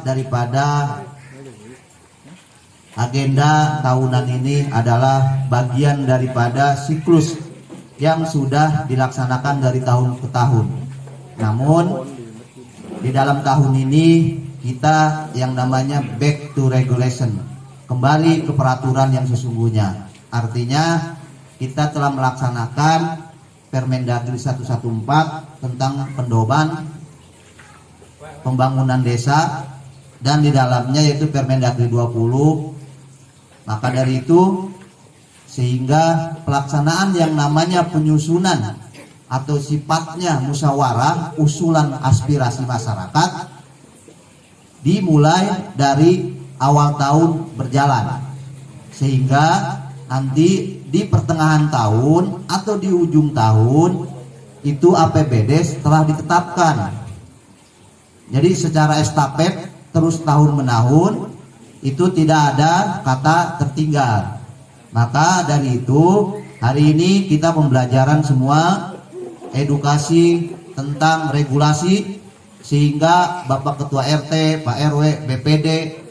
daripada agenda tahunan ini adalah bagian daripada siklus yang sudah dilaksanakan dari tahun ke tahun. Namun di dalam tahun ini kita yang namanya back to regulation, kembali ke peraturan yang sesungguhnya. Artinya kita telah melaksanakan Permendagri 114 tentang pendoban pembangunan desa, dan di dalamnya yaitu Permendagri 20. Maka dari itu sehingga pelaksanaan yang namanya penyusunan atau sifatnya musyawarah usulan aspirasi masyarakat dimulai dari awal tahun berjalan, sehingga nanti di pertengahan tahun atau di ujung tahun itu APBD telah ditetapkan. Jadi secara estafet terus tahun menahun, itu tidak ada kata tertinggal. Maka dari itu hari ini kita pembelajaran semua edukasi tentang regulasi, sehingga Bapak Ketua RT, Pak RW, BPD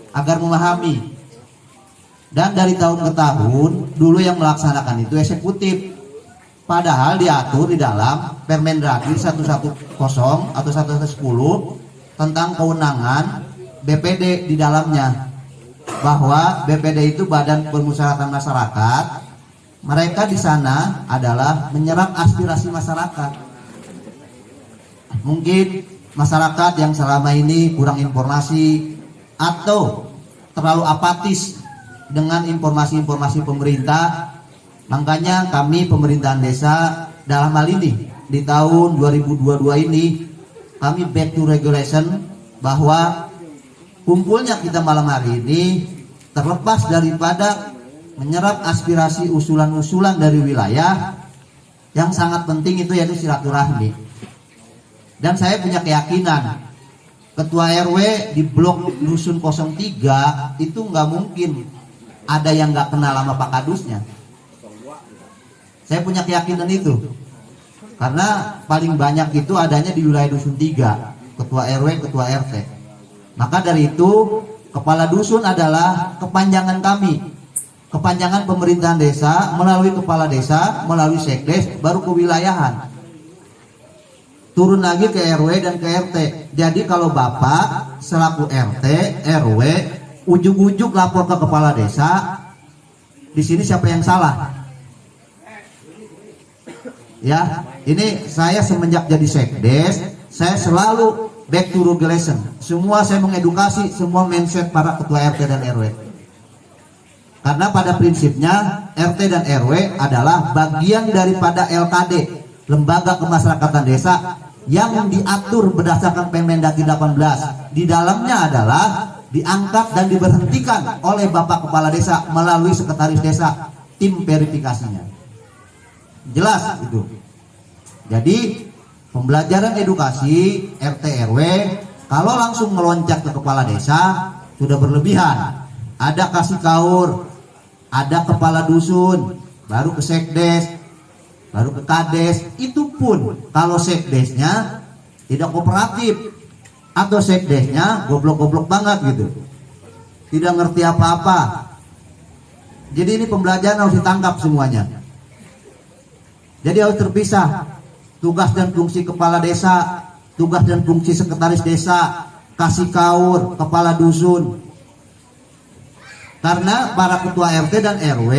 agar memahami. Dan dari tahun ke tahun dulu yang melaksanakan itu eksekutif, padahal diatur di dalam Permendagri 110 atau 110 tentang kewenangan BPD di dalamnya, bahwa BPD itu Badan Permusyawaratan Masyarakat. Mereka di sana adalah menyerap aspirasi masyarakat. Mungkin masyarakat yang selama ini kurang informasi atau terlalu apatis dengan informasi-informasi pemerintah, makanya kami pemerintahan desa dalam hal ini di tahun 2022 ini kami back to regulation, bahwa kumpulnya kita malam hari ini terlepas daripada menyerap aspirasi usulan-usulan dari wilayah, yang sangat penting itu yaitu silaturahmi. Dan saya punya keyakinan Ketua RW di blok Dusun 03 itu nggak mungkin ada yang nggak kenal sama Pak Kadusnya. Saya punya keyakinan itu, karena paling banyak itu adanya di wilayah Dusun 3, Ketua RW, Ketua RT. Maka dari itu kepala dusun adalah kepanjangan kami, kepanjangan pemerintahan desa, melalui kepala desa, melalui sekdes, baru kewilayahan, turun lagi ke RW dan ke RT. Jadi kalau Bapak selaku RT, RW ujuk-ujuk lapor ke kepala desa, di sini siapa yang salah? Ya, ini saya semenjak jadi sekdes, saya selalu back to regulation. Semua saya mengedukasi semua mindset para ketua RT dan RW. Karena pada prinsipnya RT dan RW adalah bagian daripada LKD, Lembaga Kemasyarakatan Desa, yang diatur berdasarkan Permendagri 18. Di dalamnya adalah diangkat dan diberhentikan oleh Bapak Kepala Desa melalui Sekretaris Desa, tim verifikasinya. Jelas itu. Jadi pembelajaran edukasi RT RW kalau langsung meloncat ke kepala desa sudah berlebihan. Ada kasih kaur, ada kepala dusun, baru ke sekdes, baru ke kades. Itu pun kalau sekdesnya tidak kooperatif atau sekdesnya goblok-goblok banget gitu, tidak ngerti apa-apa. Jadi ini pembelajaran harus ditangkap semuanya. Jadi harus terpisah tugas dan fungsi kepala desa, tugas dan fungsi sekretaris desa, kasih kaur, kepala dusun. Karena para ketua RT dan RW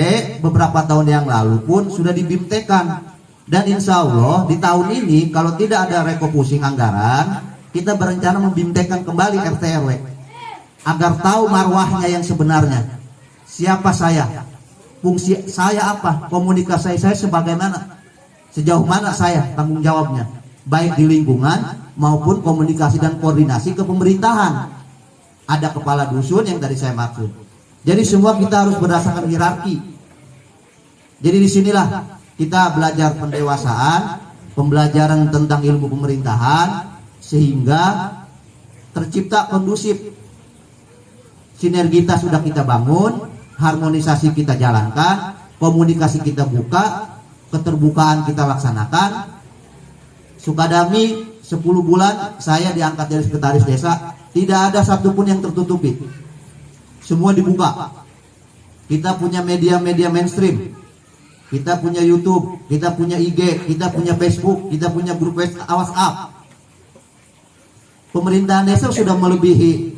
beberapa tahun yang lalu pun sudah dibimtekan. Dan insya Allah di tahun ini kalau tidak ada refocusing anggaran, kita berencana membimtekan kembali RT RW agar tahu marwahnya yang sebenarnya. Siapa saya? Fungsi saya apa? Komunikasi saya sebagaimana? Sejauh mana saya tanggung jawabnya, baik di lingkungan maupun komunikasi dan koordinasi ke pemerintahan. Ada kepala dusun yang tadi saya maksud. Jadi semua kita harus berdasarkan hierarki. Jadi disinilah kita belajar pendewasaan, pembelajaran tentang ilmu pemerintahan, sehingga tercipta kondusif. Sinergitas sudah kita bangun, harmonisasi kita jalankan, komunikasi kita buka, keterbukaan kita laksanakan. Sukadami 10 bulan saya diangkat dari sekretaris desa, Tidak ada satupun yang tertutupi. Semua dibuka. Kita punya media-media mainstream. Kita punya YouTube, kita punya IG, kita punya Facebook, kita punya grup WhatsApp. Pemerintahan desa sudah melebihi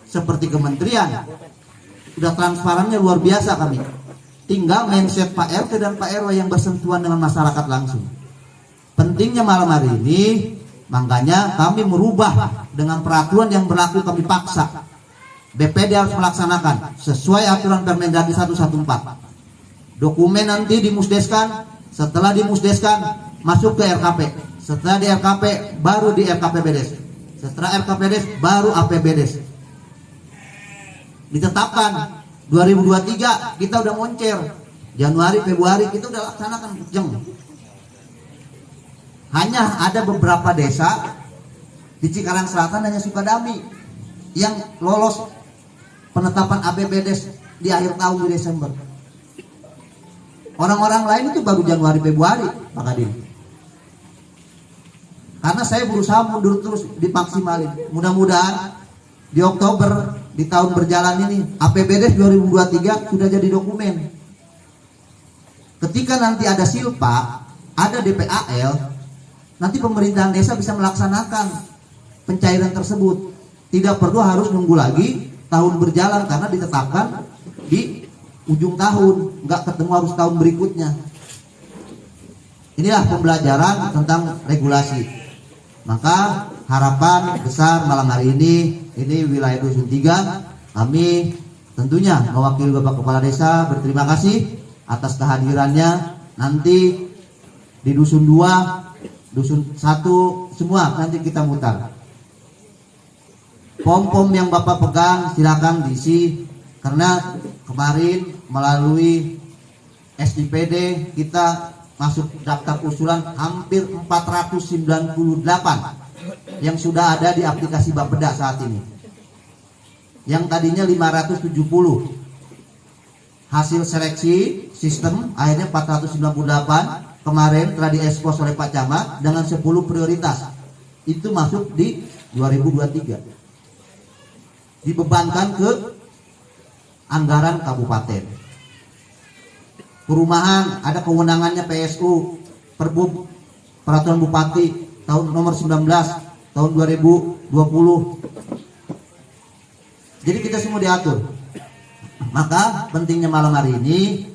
seperti kementerian. Sudah transparannya luar biasa kami. Tinggal mindset Pak RT dan Pak RW yang bersentuhan dengan masyarakat langsung. Pentingnya malam hari ini, makanya kami merubah dengan peraturan yang berlaku kami paksa. BPD harus melaksanakan sesuai aturan Permendagri 114. Dokumen nanti dimusdeskan, setelah dimusdeskan masuk ke RKP. Setelah di RKP baru di RKPBDes. Setelah RKPBDes baru APBDes. Ditetapkan 2023 kita udah moncer. Januari, Februari kita udah laksanakan jeng. Hanya ada beberapa desa di Cikarang Selatan, hanya Sukadami yang lolos penetapan APBDes di akhir tahun di Desember. Orang-orang lain itu baru Januari, Februari, Pak Kadin. Karena saya berusaha mundur terus dimaksimalin. Mudah-mudahan di Oktober di tahun berjalan ini APBDes 2023 sudah jadi dokumen. Ketika nanti ada silpa, ada DPAL, nanti pemerintahan desa bisa melaksanakan pencairan tersebut. Tidak perlu harus nunggu lagi tahun berjalan karena ditetapkan di ujung tahun, nggak ketemu harus tahun berikutnya. Inilah pembelajaran tentang regulasi. Maka harapan besar malam hari ini wilayah Dusun 3, kami tentunya mewakili Bapak Kepala Desa berterima kasih atas kehadirannya. Nanti di Dusun 2, Dusun 1 semua nanti kita mutar. Pom-pom yang Bapak pegang silakan diisi, karena kemarin melalui SIPD kita masuk daftar usulan hampir 498 yang sudah ada di aplikasi Bapeda saat ini. Yang tadinya 570. Hasil seleksi sistem akhirnya 498 kemarin telah diekspos oleh Pak Camat dengan 10 prioritas. Itu masuk di 2023. Dibebankan ke anggaran kabupaten. Perumahan ada kewenangannya PSU, Perbup, Peraturan Bupati tahun nomor 19 tahun 2020. Jadi kita semua diatur. Maka pentingnya malam hari ini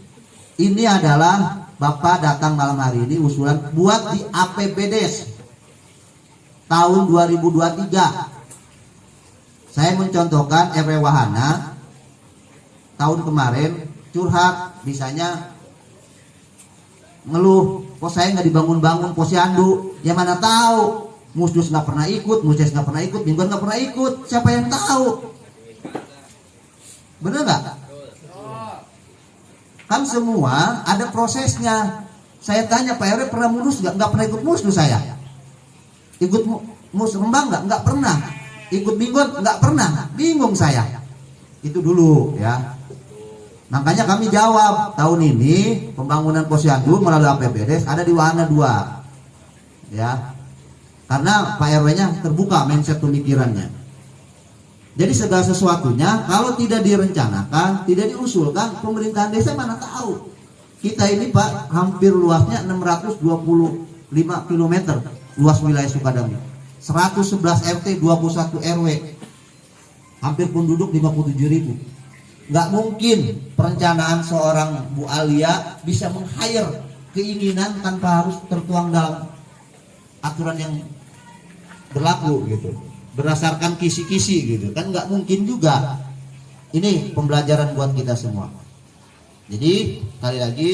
adalah Bapak datang malam hari ini usulan buat di APBDes tahun 2023. Saya mencontohkan RW Wahana tahun kemarin curhat, bisanya ngeluh, kok saya nggak dibangun-bangun posyandu. Ya mana tahu, Musdus nggak pernah ikut, Musdes nggak pernah ikut, Mingguan nggak pernah ikut, siapa yang tahu? Bener nggak? Kan semua ada prosesnya. Saya tanya Pak RW pernah mulus nggak pernah ikut Musdus saya. Ikut mus Rembang nggak pernah. Ikut Mingguan nggak pernah, bingung saya. Itu dulu ya. Makanya kami jawab tahun ini pembangunan posyandu melalui APBDes ada di Wahana 2 ya, karena Pak RW-nya terbuka mindset pemikirannya. Jadi segala sesuatunya kalau tidak direncanakan, tidak diusulkan, pemerintahan desa mana tahu. Kita ini Pak hampir luasnya 625 km luas wilayah Sukadami, 111 RT, 21 RW, hampir penduduk 57.000. Nggak mungkin perencanaan seorang Bu Alia bisa meng-hire keinginan tanpa harus tertuang dalam aturan yang berlaku gitu, berdasarkan kisi-kisi gitu kan, nggak mungkin juga. Ini pembelajaran buat kita semua. Jadi sekali lagi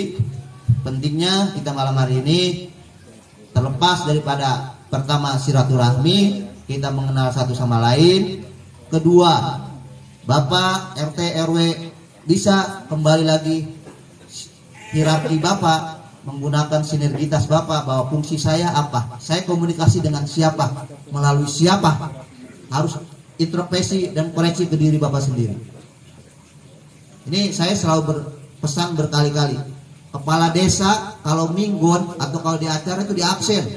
pentingnya kita malam hari ini, terlepas daripada pertama silaturahmi, kita mengenal satu sama lain, kedua Bapak RT RW bisa kembali lagi hierarki Bapak, menggunakan sinergitas Bapak, bahwa fungsi saya apa, saya komunikasi dengan siapa, melalui siapa, harus introspeksi dan koreksi ke diri Bapak sendiri. Ini saya selalu berpesan berkali-kali, kepala desa kalau mingguan atau kalau di acara itu di absen,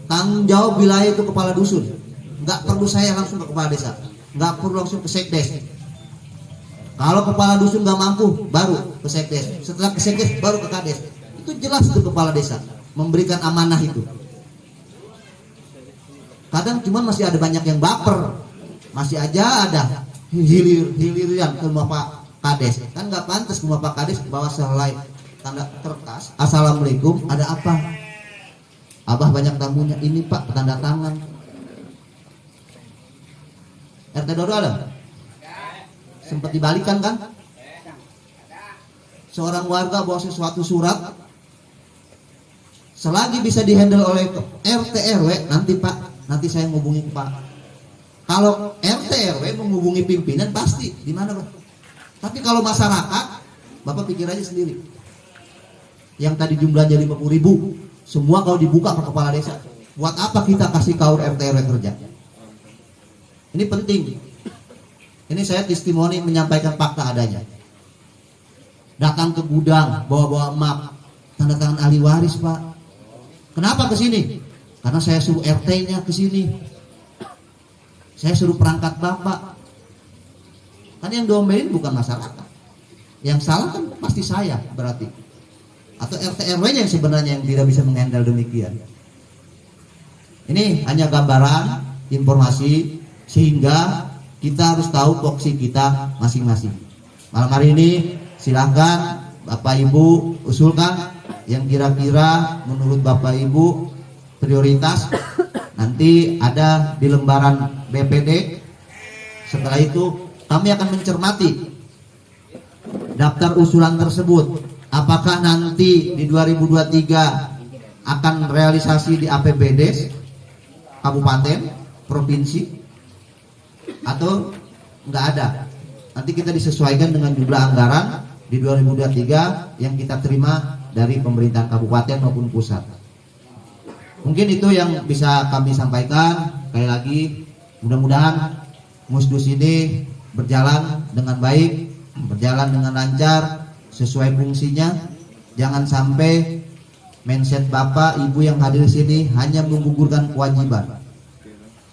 tanggung jawab wilayah itu kepala dusun. nggak perlu saya langsung ke kepala desa, nggak perlu langsung ke sekdes. Kalau kepala dusun nggak mampu, baru ke sekdes. Setelah ke sekdes, baru ke kades. Itu jelas itu kepala desa memberikan amanah itu. Kadang cuman masih ada banyak yang baper, masih aja ada hilirian ke rumah Pak Kades. Kan nggak pantas ke rumah Pak Kades bawa selai tanda kertas, assalamualaikum, ada apa? Abah banyak tamunya, ini Pak tanda tangan. RT Dodo ada? Sempat dibalikan kan? Seorang warga bawa sesuatu surat, selagi bisa dihandle oleh RT RW, nanti Pak, nanti saya menghubungi Pak. Kalau RT RW menghubungi pimpinan pasti di mana Pak? Tapi kalau masyarakat, Bapak pikir aja sendiri. Yang tadi jumlahnya 50.000, semua kalau dibuka ke kepala desa, buat apa kita kasih kaur RT RW kerja? Ini penting. Ini saya testimoni menyampaikan fakta adanya. Datang ke gudang, bawa-bawa map, tanda tangan ahli waris Pak. Kenapa ke sini? Karena saya suruh RT-nya ke sini. Saya suruh perangkat Bapak. Kan yang diomelin bukan masyarakat. Yang salah kan pasti saya berarti. Atau RT RW-nya yang sebenarnya yang tidak bisa menghandle demikian. Ini hanya gambaran, informasi, sehingga kita harus tahu voksi kita masing-masing. Malam hari ini silakan Bapak Ibu usulkan yang kira-kira menurut Bapak Ibu prioritas. Nanti ada di lembaran BPD. Setelah itu kami akan mencermati daftar usulan tersebut. Apakah nanti di 2023 akan realisasi di APBD kabupaten, provinsi, atau enggak ada. Nanti kita disesuaikan dengan jumlah anggaran di 2023 yang kita terima dari pemerintahan kabupaten maupun pusat. Mungkin itu yang bisa kami sampaikan. Sekali lagi, mudah-mudahan Musdus ini berjalan dengan baik, berjalan dengan lancar, sesuai fungsinya. Jangan sampai mindset Bapak Ibu yang hadir di sini hanya menggugurkan kewajiban.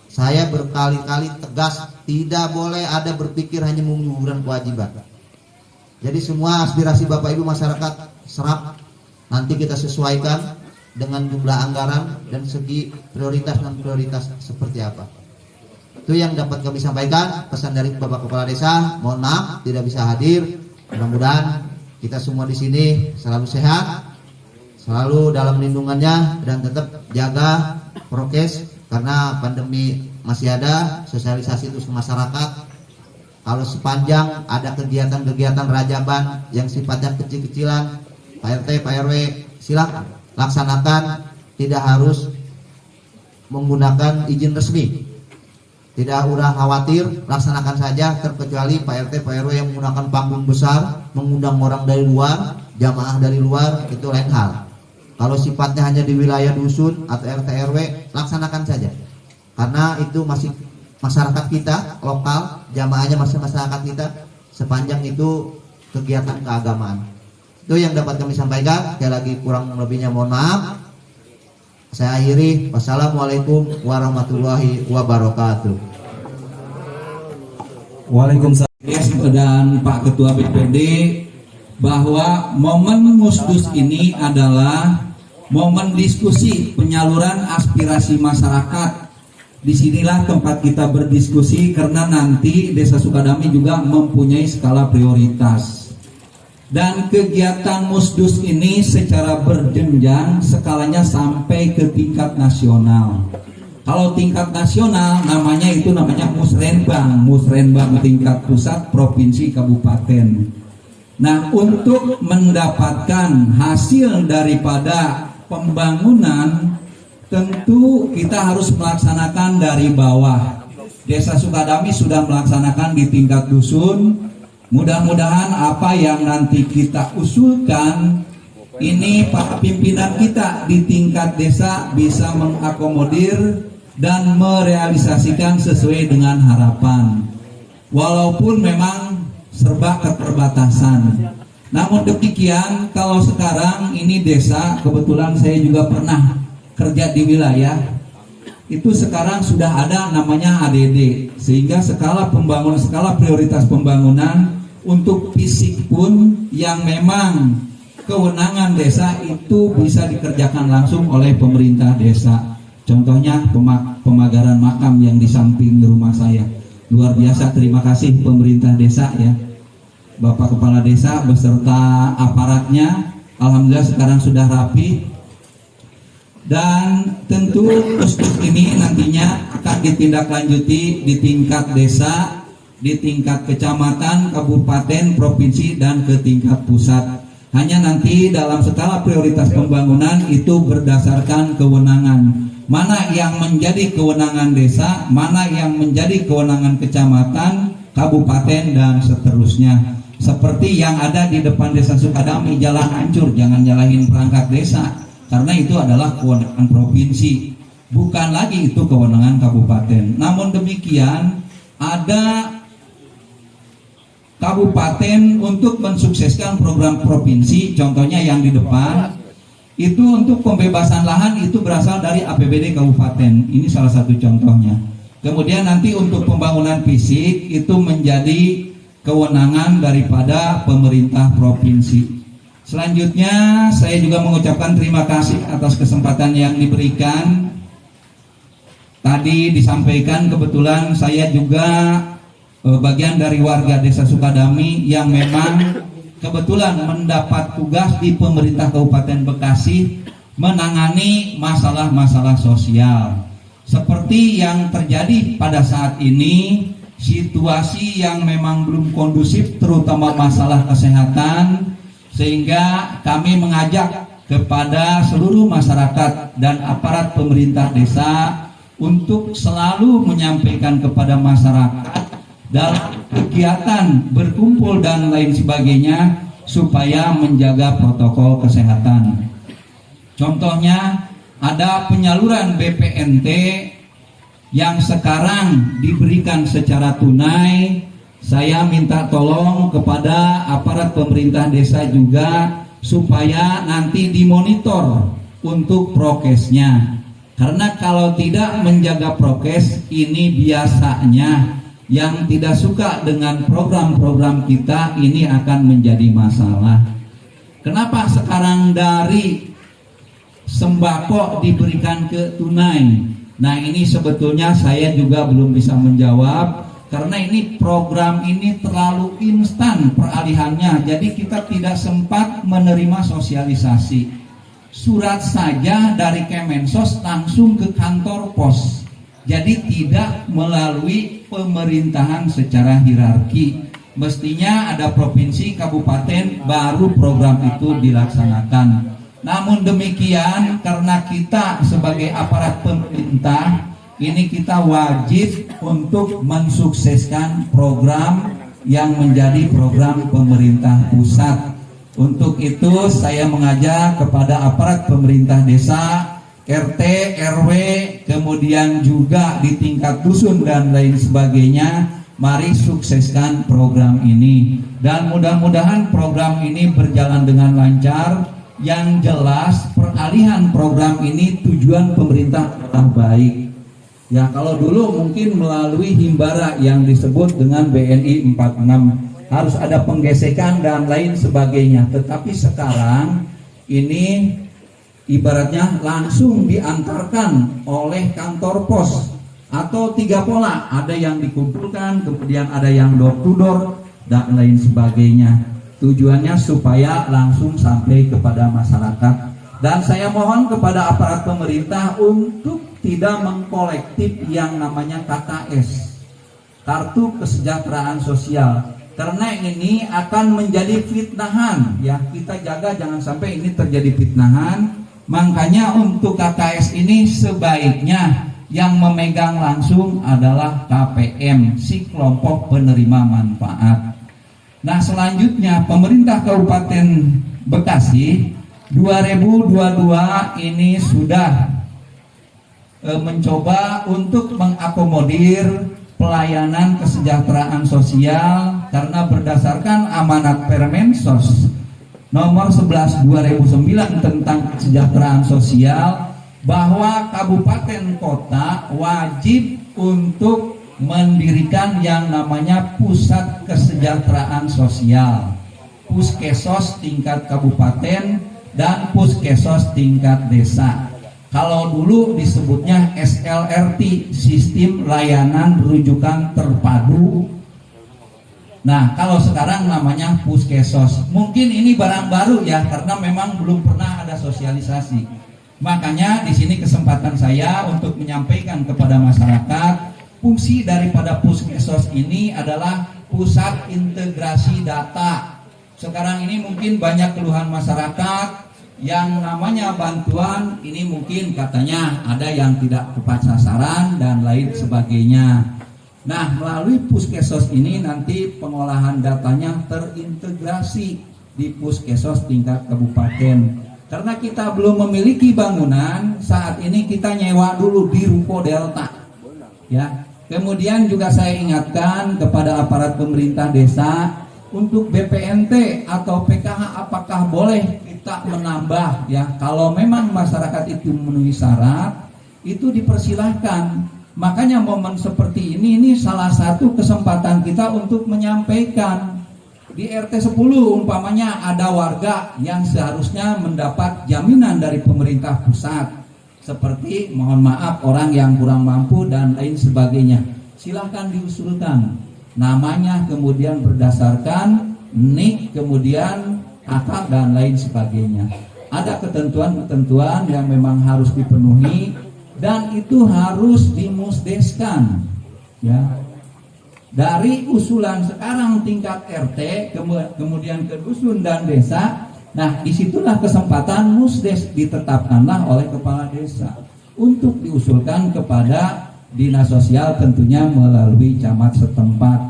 Saya berkali-kali tegas, tidak boleh ada berpikir hanya menggugurkan kewajiban. Jadi semua aspirasi Bapak Ibu masyarakat serap, nanti kita sesuaikan dengan jumlah anggaran dan segi prioritas dan prioritas seperti apa. Itu yang dapat kami sampaikan. Pesan dari Bapak Kepala Desa, mohon maaf tidak bisa hadir. Mudah-mudahan kita semua di sini selalu sehat, selalu dalam lindungannya, dan tetap jaga prokes karena pandemi masih ada. Sosialisasi itu ke masyarakat. Kalau sepanjang ada kegiatan-kegiatan rajaban yang sifatnya kecil-kecilan, Pak RT, Pak RW, silakan laksanakan, tidak harus menggunakan izin resmi. Tidak usah khawatir, laksanakan saja, terkecuali Pak RT, Pak RW yang menggunakan panggung besar, mengundang orang dari luar, jamaah dari luar, itu lain hal. Kalau sifatnya hanya di wilayah dusun atau RT RW, laksanakan saja. Karena itu masih masyarakat kita, lokal, jamaahnya masih masyarakat kita, sepanjang itu kegiatan keagamaan. Itu yang dapat kami sampaikan. Sekali lagi kurang lebihnya mohon maaf. Saya akhiri. Wassalamualaikum warahmatullahi wabarakatuh. Waalaikumsalam. Dan Pak Ketua BPD, bahwa momen Musdus ini adalah momen diskusi penyaluran aspirasi masyarakat. Disinilah tempat kita berdiskusi, karena nanti Desa Sukadami juga mempunyai skala prioritas. Dan kegiatan Musdus ini secara berjenjang, skalanya sampai ke tingkat nasional. Kalau tingkat nasional namanya musrenbang tingkat pusat, provinsi, kabupaten. Nah, untuk mendapatkan hasil daripada pembangunan, tentu kita harus melaksanakan dari bawah. Desa Sukadami sudah melaksanakan di tingkat dusun. Mudah-mudahan apa yang nanti kita usulkan ini para pimpinan kita di tingkat desa bisa mengakomodir dan merealisasikan sesuai dengan harapan. Walaupun memang serba keterbatasan. Namun demikian, kalau sekarang ini desa, kebetulan saya juga pernah kerja di wilayah. itu sekarang sudah ada namanya ADD, sehingga skala prioritas pembangunan untuk fisik pun yang memang kewenangan desa itu bisa dikerjakan langsung oleh pemerintah desa. Contohnya pemagaran makam yang di samping rumah saya. Luar biasa, terima kasih pemerintah desa ya, Bapak Kepala Desa beserta aparatnya. Alhamdulillah sekarang sudah rapi. Dan tentu puskus ini nantinya akan ditindaklanjuti di tingkat desa, di tingkat kecamatan, kabupaten, provinsi, dan ke tingkat pusat. Hanya nanti dalam skala prioritas pembangunan itu berdasarkan kewenangan. Mana yang menjadi kewenangan desa, mana yang menjadi kewenangan kecamatan, kabupaten, dan seterusnya. Seperti yang ada di depan desa Sukadami, jalan hancur, jangan nyalahin perangkat desa. Karena itu adalah kewenangan provinsi, bukan lagi itu kewenangan kabupaten. Namun demikian, ada kabupaten untuk mensukseskan program provinsi, contohnya yang di depan, itu untuk pembebasan lahan itu berasal dari APBD kabupaten. Ini salah satu contohnya. Kemudian nanti untuk pembangunan fisik itu menjadi kewenangan daripada pemerintah provinsi. Selanjutnya saya juga mengucapkan terima kasih atas kesempatan yang diberikan. Tadi disampaikan kebetulan saya juga bagian dari warga desa Sukadami yang memang kebetulan mendapat tugas di pemerintah Kabupaten Bekasi menangani masalah-masalah sosial. Seperti yang terjadi pada saat ini, situasi yang memang belum kondusif terutama masalah kesehatan, sehingga kami mengajak kepada seluruh masyarakat dan aparat pemerintah desa untuk selalu menyampaikan kepada masyarakat dalam kegiatan berkumpul dan lain sebagainya supaya menjaga protokol kesehatan. Contohnya ada penyaluran BPNT yang sekarang diberikan secara tunai. Saya minta tolong kepada aparat pemerintah desa juga supaya nanti dimonitor untuk prokesnya. Karena kalau tidak menjaga prokes, ini biasanya yang tidak suka dengan program-program kita ini akan menjadi masalah. Kenapa sekarang dari sembako diberikan ke tunai? Nah, ini sebetulnya saya juga belum bisa menjawab. Karena ini program ini terlalu instan peralihannya, jadi kita tidak sempat menerima sosialisasi. Surat saja dari Kemensos langsung ke kantor pos, jadi tidak melalui pemerintahan secara hierarki. Mestinya ada provinsi, kabupaten, baru program itu dilaksanakan. Namun demikian, karena kita sebagai aparat pemerintah ini kita wajib untuk mensukseskan program yang menjadi program pemerintah pusat. Untuk itu saya mengajak kepada aparat pemerintah desa, RT, RW, kemudian juga di tingkat dusun dan lain sebagainya, mari sukseskan program ini. Dan mudah-mudahan program ini berjalan dengan lancar. Yang jelas peralihan program ini tujuan pemerintah adalah baik. Ya, kalau dulu mungkin melalui himbara yang disebut dengan BNI 46 harus ada penggesekan dan lain sebagainya. Tetapi sekarang ini ibaratnya langsung diantarkan oleh kantor pos atau 3 pola. Ada yang dikumpulkan, kemudian ada yang door to door dan lain sebagainya. Tujuannya supaya langsung sampai kepada masyarakat. Dan saya mohon kepada aparat pemerintah untuk tidak mengkolektif yang namanya KKS, kartu kesejahteraan sosial, karena ini akan menjadi fitnahan. Ya, kita jaga jangan sampai ini terjadi fitnahan. Makanya untuk KKS ini sebaiknya yang memegang langsung adalah KPM, si kelompok penerima manfaat. Nah, selanjutnya pemerintah Kabupaten Bekasi 2022 ini sudah mencoba untuk mengakomodir pelayanan kesejahteraan sosial karena berdasarkan amanat Permensos nomor 11 2009 tentang kesejahteraan sosial bahwa kabupaten kota wajib untuk mendirikan yang namanya pusat kesejahteraan sosial, puskesos tingkat kabupaten dan puskesos tingkat desa. Kalau dulu disebutnya SLRT, sistem layanan rujukan terpadu. Nah, kalau sekarang namanya puskesos. Mungkin ini barang baru ya, karena memang belum pernah ada sosialisasi. Makanya di sini kesempatan saya untuk menyampaikan kepada masyarakat, fungsi daripada puskesos ini adalah pusat integrasi data. Sekarang ini mungkin banyak keluhan masyarakat yang namanya bantuan ini mungkin katanya ada yang tidak tepat sasaran dan lain sebagainya. Nah, melalui puskesos ini nanti pengolahan datanya terintegrasi di puskesos tingkat kabupaten. Karena kita belum memiliki bangunan, saat ini kita nyewa dulu di Ruko Delta. Ya. Kemudian juga saya ingatkan kepada aparat pemerintah desa untuk BPNT atau PKH apakah boleh kita menambah ya. Kalau memang masyarakat itu memenuhi syarat, itu dipersilahkan. Makanya momen seperti ini salah satu kesempatan kita untuk menyampaikan. Di RT 10 umpamanya ada warga yang seharusnya mendapat jaminan dari pemerintah pusat. Seperti mohon maaf orang yang kurang mampu dan lain sebagainya. Silahkan diusulkan. Namanya kemudian berdasarkan NIK, kemudian akal dan lain sebagainya. Ada ketentuan-ketentuan yang memang harus dipenuhi dan itu harus dimusdeskan. Ya. Dari usulan sekarang tingkat RT kemudian ke dusun dan desa. Nah, disitulah kesempatan musdes ditetapkanlah oleh kepala desa untuk diusulkan kepada dinas sosial tentunya melalui camat setempat.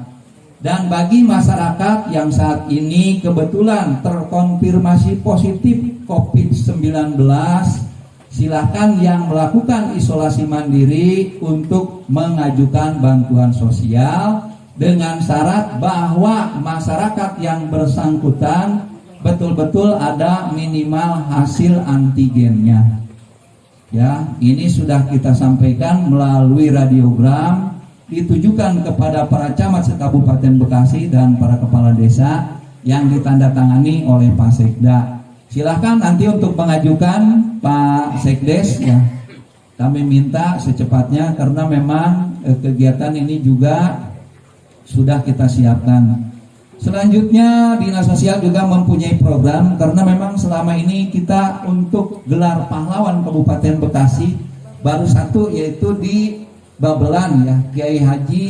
Dan bagi masyarakat yang saat ini kebetulan terkonfirmasi positif COVID-19, silakan yang melakukan isolasi mandiri untuk mengajukan bantuan sosial dengan syarat bahwa masyarakat yang bersangkutan betul-betul ada minimal hasil antigennya. Ya, ini sudah kita sampaikan melalui radiogram ditujukan kepada para camat se-Kabupaten Bekasi dan para kepala desa yang ditandatangani oleh Pak Sekda. Silahkan nanti untuk mengajukan Pak Sekdes ya. Kami minta secepatnya karena memang kegiatan ini juga sudah kita siapkan. Selanjutnya dinas sosial juga mempunyai program karena memang selama ini kita untuk gelar pahlawan Kabupaten Bekasi baru satu yaitu di Babelan ya, Kiai Haji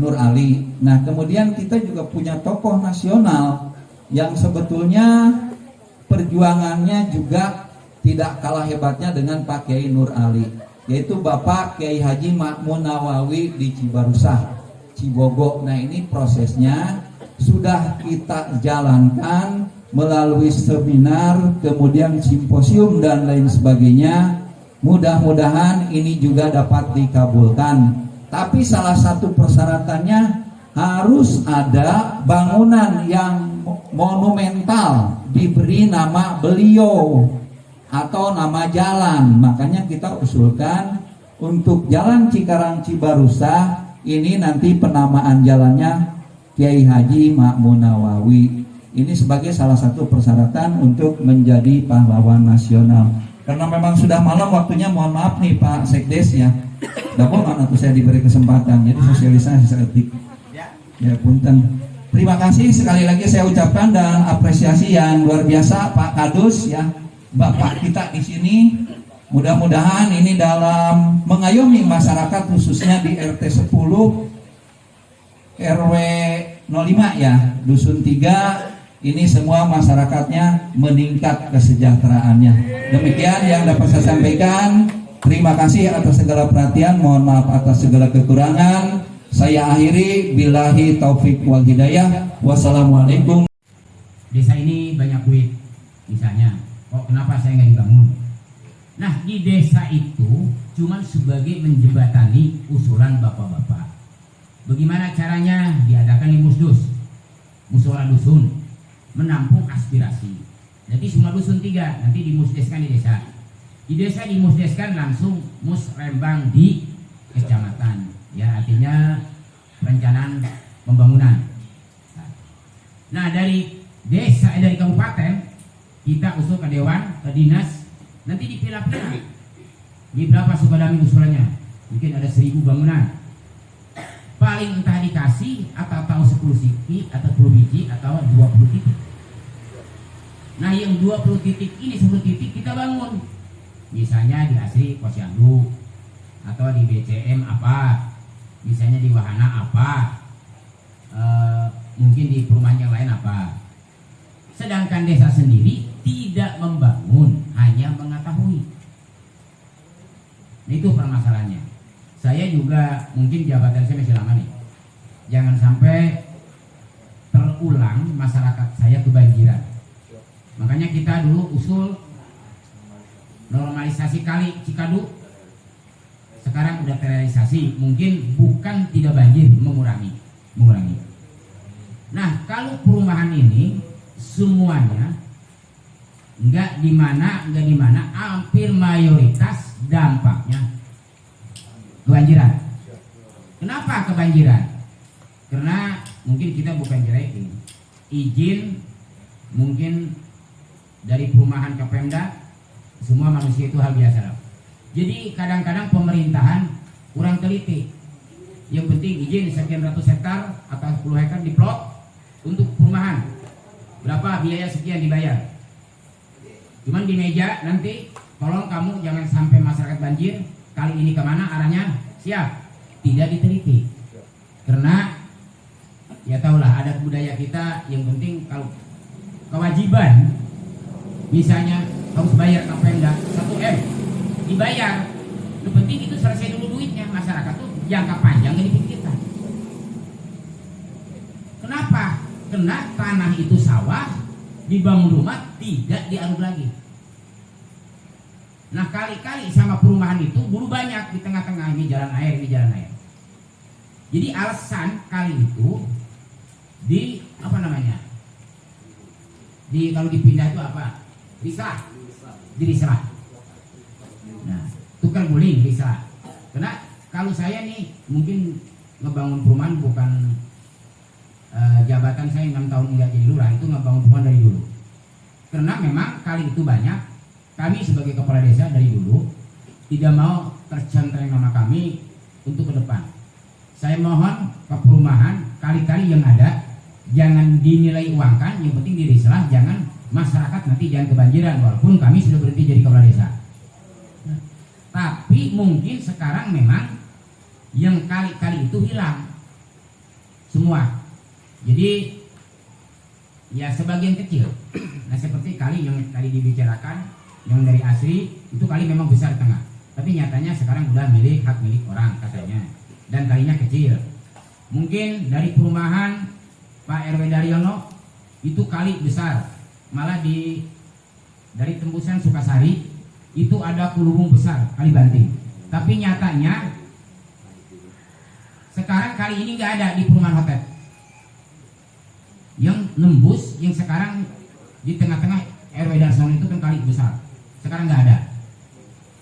Nur Ali. Nah, kemudian kita juga punya tokoh nasional yang sebetulnya perjuangannya juga tidak kalah hebatnya dengan Pak Kiai Nur Ali, yaitu Bapak Kiai Haji Ma'mun Nawawi di Cibarusah, Cibogo. Nah, ini prosesnya sudah kita jalankan melalui seminar, kemudian simposium dan lain sebagainya. Mudah-mudahan ini juga dapat dikabulkan. Tapi salah satu persyaratannya harus ada bangunan yang monumental diberi nama beliau atau nama jalan. Makanya kita usulkan untuk Jalan Cikarang Cibarusah ini nanti penamaan jalannya Kiai Haji Ma'mun Nawawi. Ini sebagai salah satu persyaratan untuk menjadi pahlawan nasional. Karena memang sudah malam waktunya, mohon maaf nih Pak Sekdes ya. Dapat atau saya diberi kesempatan, jadi sosialisasi seketik. Ya punten. Terima kasih sekali lagi saya ucapkan dan apresiasi yang luar biasa Pak Kadus ya, Bapak kita di sini. Mudah-mudahan ini dalam mengayomi masyarakat khususnya di RT 10 RW 05 ya, Dusun 3. Ini semua masyarakatnya meningkat kesejahteraannya. Demikian yang dapat saya sampaikan. Terima kasih atas segala perhatian. Mohon maaf atas segala kekurangan. Saya akhiri billahi taufik wal hidayah. Wassalamualaikum. Desa ini banyak duit, misalnya. Kok kenapa saya nggak dibangun? Nah, di desa itu cuma sebagai menjembatani usulan bapak-bapak. Bagaimana caranya diadakan di musdus, musyawarah dusun, menampung aspirasi. Jadi semua dusun 3 nanti dimusdeskan di desa. Di desa dimusdeskan langsung musrembang di kecamatan. Ya, artinya perencanaan pembangunan. Nah, dari desa, dari kabupaten kita usul ke dewan, ke dinas, nanti dipilah-pilah. Di berapa Sukadami usulannya? Mungkin ada 1000 bangunan. Paling entah dikasih atau 10 titik atau 10 biji atau 20 titik. Nah, yang 20 titik ini 10 titik kita bangun. Misalnya di Asri Posyandu atau di BCM apa, misalnya di Wahana apa, mungkin di perumahan yang lain apa. Sedangkan desa sendiri tidak membangun, hanya mengetahui. Nah, itu permasalahannya. Saya juga mungkin jabatan saya masih lama nih. Jangan sampai terulang masyarakat saya kebanjiran. Makanya kita dulu usul normalisasi kali Cikadu. Sekarang udah terrealisasi. Mungkin bukan tidak banjir, mengurangi. Nah, kalau perumahan ini semuanya enggak di mana, hampir mayoritas dampaknya kebanjiran. Kenapa kebanjiran? Karena mungkin kita bukan jeraking. Izin mungkin dari perumahan ke Pemda, semua manusia itu hal biasa. Jadi kadang-kadang pemerintahan kurang teliti. Yang penting izin sekian ratus hektar atau 10 hektar diplot untuk perumahan. Berapa biaya sekian dibayar. Cuman di meja nanti tolong kamu jangan sampai masyarakat banjir. Kali ini kemana arahnya? Siap. Tidak diteliti. Karena ya tahulah adat budaya kita, yang penting kalau kewajiban misalnya harus bayar ke Pemda 1M dibayar. Yang penting itu selesai dulu duitnya. Masyarakat tuh jangka panjang yang dipikirkan. Kenapa? Karena tanah itu sawah, dibangun rumah tidak diaduk lagi. Nah, kali-kali sama perumahan itu buru banyak di tengah-tengah, ini jalan air. Jadi alasan kali itu di apa namanya? Kalau dipindah itu apa? Diserah. Nah, tukar guling diserah. Karena kalau saya nih mungkin ngebangun perumahan bukan jabatan saya 6 tahun enggak jadi lurah, itu ngebangun perumahan dari dulu. Karena memang kali itu banyak. Kami sebagai kepala desa dari dulu tidak mau tercentreng nama kami untuk ke depan. Saya mohon ke perumahan kali-kali yang ada jangan dinilai uangkan, yang penting diri salah, jangan masyarakat nanti jangan kebanjiran walaupun kami sudah berhenti jadi kepala desa. Tapi mungkin sekarang memang yang kali-kali itu hilang semua. Jadi ya sebagian kecil. Nah, seperti kali yang tadi dibicarakan yang dari Asri itu kali memang besar di tengah, tapi nyatanya sekarang udah hak milik orang katanya, dan kalinya kecil. Mungkin dari perumahan Pak RW Daryono itu kali besar, malah dari tembusan Sukasari itu ada Kulubung besar, kali Banting. Tapi nyatanya sekarang kali ini nggak ada di perumahan hotel. Yang nembus yang sekarang di tengah-tengah RW Darsono itu kan kali besar. Sekarang nggak ada.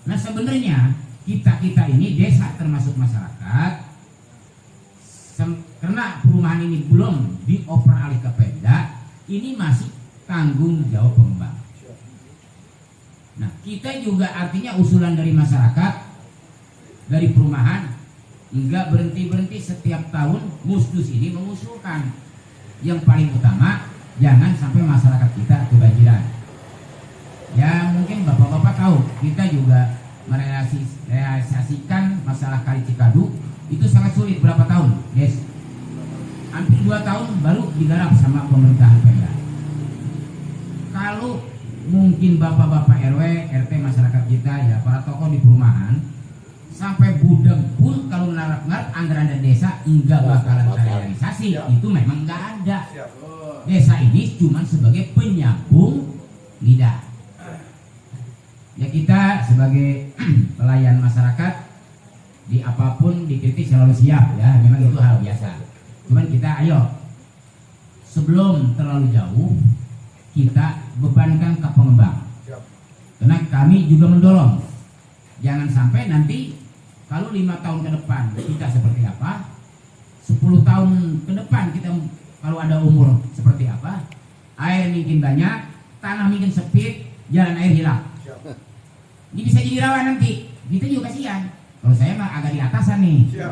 Nah, sebenarnya kita ini desa termasuk masyarakat, karena perumahan ini belum dioper alih ke Pemda, ini masih tanggung jawab pengembang. Nah, kita juga artinya usulan dari masyarakat, dari perumahan, nggak berhenti setiap tahun Musdus ini mengusulkan. Yang paling utama jangan sampai masyarakat kita kebanjiran. Ya mungkin bapak-bapak tahu kita juga merealisasikan masalah kali Cikadu itu sangat sulit. Berapa tahun? Yes. Hampir 2 tahun baru digarap sama pemerintahan Pemda. Kalau mungkin bapak-bapak RW, RT masyarakat kita ya para tokoh di perumahan sampai budeg pun kalau ngarap-ngarap anggaran dan desa enggak bakalan terrealisasi. Itu memang enggak ada. Desa ini cuma sebagai penyambung lidah. Ya kita sebagai pelayan masyarakat di apapun dikritik selalu siap ya, memang itu hal biasa. Cuman kita ayo sebelum terlalu jauh kita bebankan ke pengembang. Karena kami juga mendorong jangan sampai nanti kalau 5 tahun ke depan kita seperti apa, 10 tahun ke depan kita kalau ada umur seperti apa, air mungkin banyak, tanah mungkin sempit, jalan air hilang. Ini bisa jadi rawan nanti. Kita juga kasihan. Kalau saya mah agak di atasan nih, ya,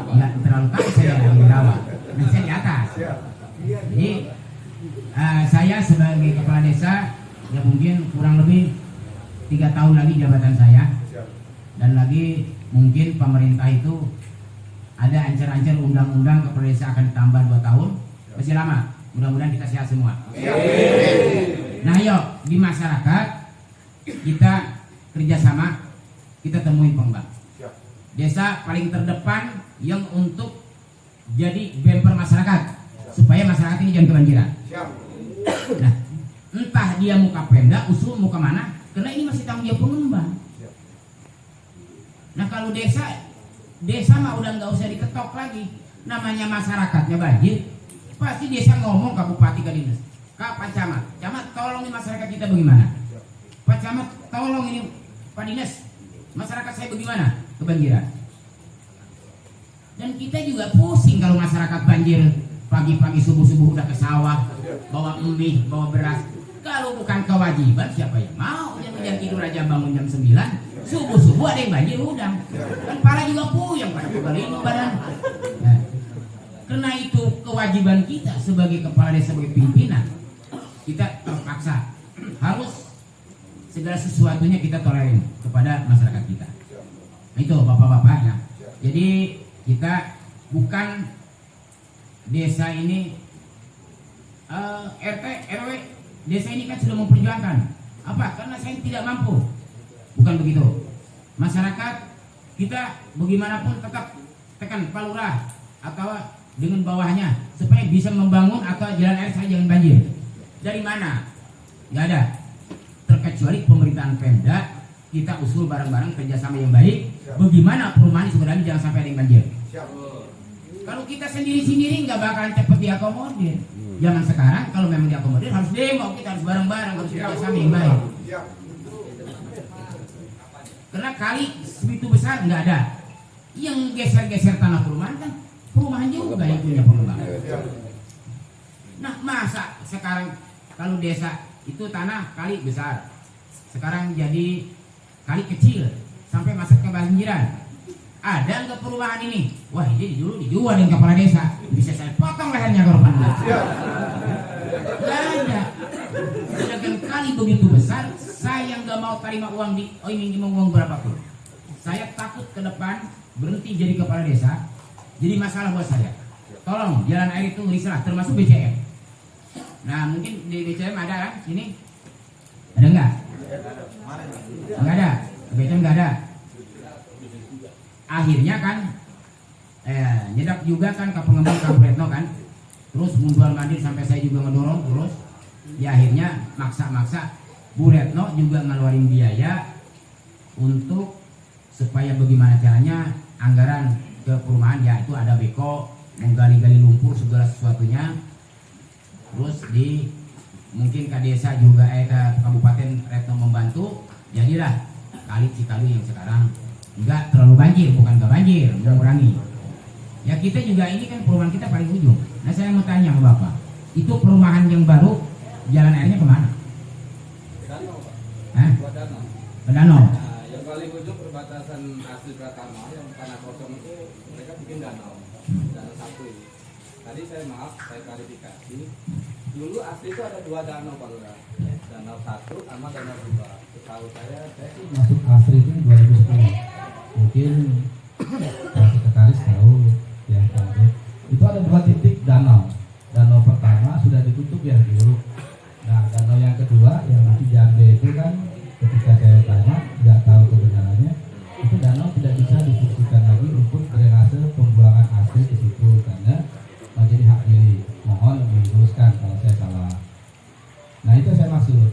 nggak terlalu tahu saya di rawan. Nah, saya di atas. Jadi saya sebagai kepala desa ya mungkin kurang lebih 3 tahun lagi jabatan saya, dan lagi mungkin pemerintah itu ada ancar-ancar undang-undang kepala desa akan ditambah 2 tahun, masih lama. Mudah-mudahan kita sehat semua. Nah, yuk di masyarakat kita kerjasama, kita temuin pengembang. Desa paling terdepan yang untuk jadi bumper masyarakat supaya masyarakat ini jangan kebanjiran. Nah, entah dia muka Pemda, usul muka mana, karena ini masih tanggung jawab pengembang. Nah, kalau desa mah udah nggak usah diketok lagi. Namanya masyarakatnya banjir, pasti desa ngomong ke bupati, ke dinas, Pak Camat, tolong ini masyarakat kita bagaimana? Pak Camat, tolong ini Pak Dinas, masyarakat saya bagaimana kebanjiran? Dan kita juga pusing kalau masyarakat banjir, pagi-pagi subuh-subuh udah ke sawah, bawa mie, bawa beras. Kalau bukan kewajiban, siapa yang mau? Jam tidur aja bangun jam 9, subuh-subuh ada yang banjir udah. Kan pala juga puyeng pada kebalik badan. Nah, karena itu kewajiban kita sebagai kepala desa, sebagai pimpinan, kita terpaksa harus segala sesuatunya kita tolerin kepada masyarakat kita. Nah, itu bapak-bapak ya. Jadi kita bukan desa ini RT RW, desa ini kan sudah memperjuangkan apa? Karena saya tidak mampu. Bukan begitu. Masyarakat kita bagaimanapun tetap tekan Pak Lurah atau dengan bawahnya supaya bisa membangun atau jalan air saja jangan banjir. Dari mana? Nggak ada. Terkecuali pemerintahan Pemda, kita usul bareng-bareng kerjasama yang baik. Bagaimana perumahan di Sukadami jangan sampai ada yang banjir. Kalau kita sendiri-sendiri nggak bakalan cepat diakomodir. Zaman sekarang kalau memang diakomodir harus demo, kita harus bareng-bareng, harus kerjasama yang baik. Karena kali segitu besar nggak ada. Yang geser-geser tanah perumahan kan perumahan juga yang punya pengembang. Nah, masa sekarang kalau desa itu tanah kali besar, sekarang jadi kali kecil sampai masuk ke banjiran. Ada nggak perumahan ini? Wah, ini dulu dijual dengan kepala desa, bisa saya potong lehernya kalau pandai. Nggak ada. Sedangkan kali begitu besar, saya nggak mau terima uang ini mau uang berapapun. Saya takut ke depan berhenti jadi kepala desa, jadi masalah buat saya. Tolong jalan air itu risalah, termasuk BCM. Nah, mungkin di BCM ada kan? Sini ada nggak? Nggak ada. BCM nggak ada. Akhirnya kan nyedak juga kan ke pengembang Kang Retno kan, terus mundur mandir sampai saya juga ngedorong terus. Ya akhirnya maksa-maksa Bu Retno juga ngeluarin biaya untuk supaya bagaimana caranya anggaran ke perumahan, ya itu ada beko menggali-gali lumpur segala sesuatunya. Terus di mungkin ke desa juga ke kabupaten Retno membantu, jadilah kali Cikalu yang sekarang enggak terlalu banjir, bukan enggak banjir, mengurangi. Ya kita juga ini kan perumahan kita paling ujung. Nah, saya mau tanya sama Bapak, itu perumahan yang baru jalan airnya kemana? Ke danau. Nah, yang paling ujung perbatasan asli Pratama yang tanah kosong itu mereka bikin danau satu ini. Tadi saya klarifikasi. Dulu asli itu ada 2 danau Pak Lurah. Danau 1 sama danau 2. Setahu saya sih masuk asli itu 2010. Mungkin Pak Sekretaris tahu yang tahu. Itu ada 2 titik danau. Danau pertama sudah ditutup ya dulu. Nah, danau yang kedua yang nanti Jambe itu kan ketika saya tanya nggak tahu kebenarannya, itu danau tidak bisa difungsikan lagi untuk drainase pembuangan asli ke situ karena menjadi hak milik. Mohon diluruskan kalau saya salah. Nah, itu saya maksud.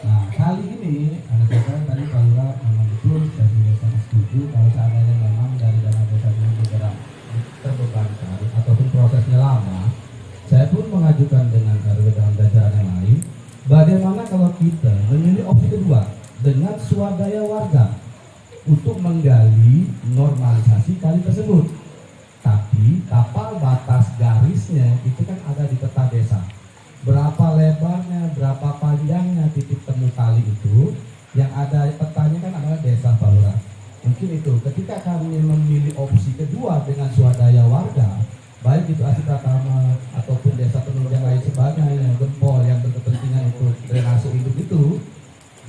Nah, kali ini ada kata tadi Pak Lurah memang betul, saya juga sangat setuju kalau seandainya memang dari dana desa swadaya warga untuk menggali normalisasi kali tersebut. Tapi kapal batas garisnya itu kan ada di peta desa. Berapa lebarnya, berapa panjangnya titik temu kali itu, yang ada petanya kan adalah desa Palura. Mungkin itu ketika kami memilih opsi kedua dengan swadaya warga, baik itu Asri Pratama ataupun desa penunjang lain sebagainya, Gempol yang berkepentingan untuk drainase hidup itu,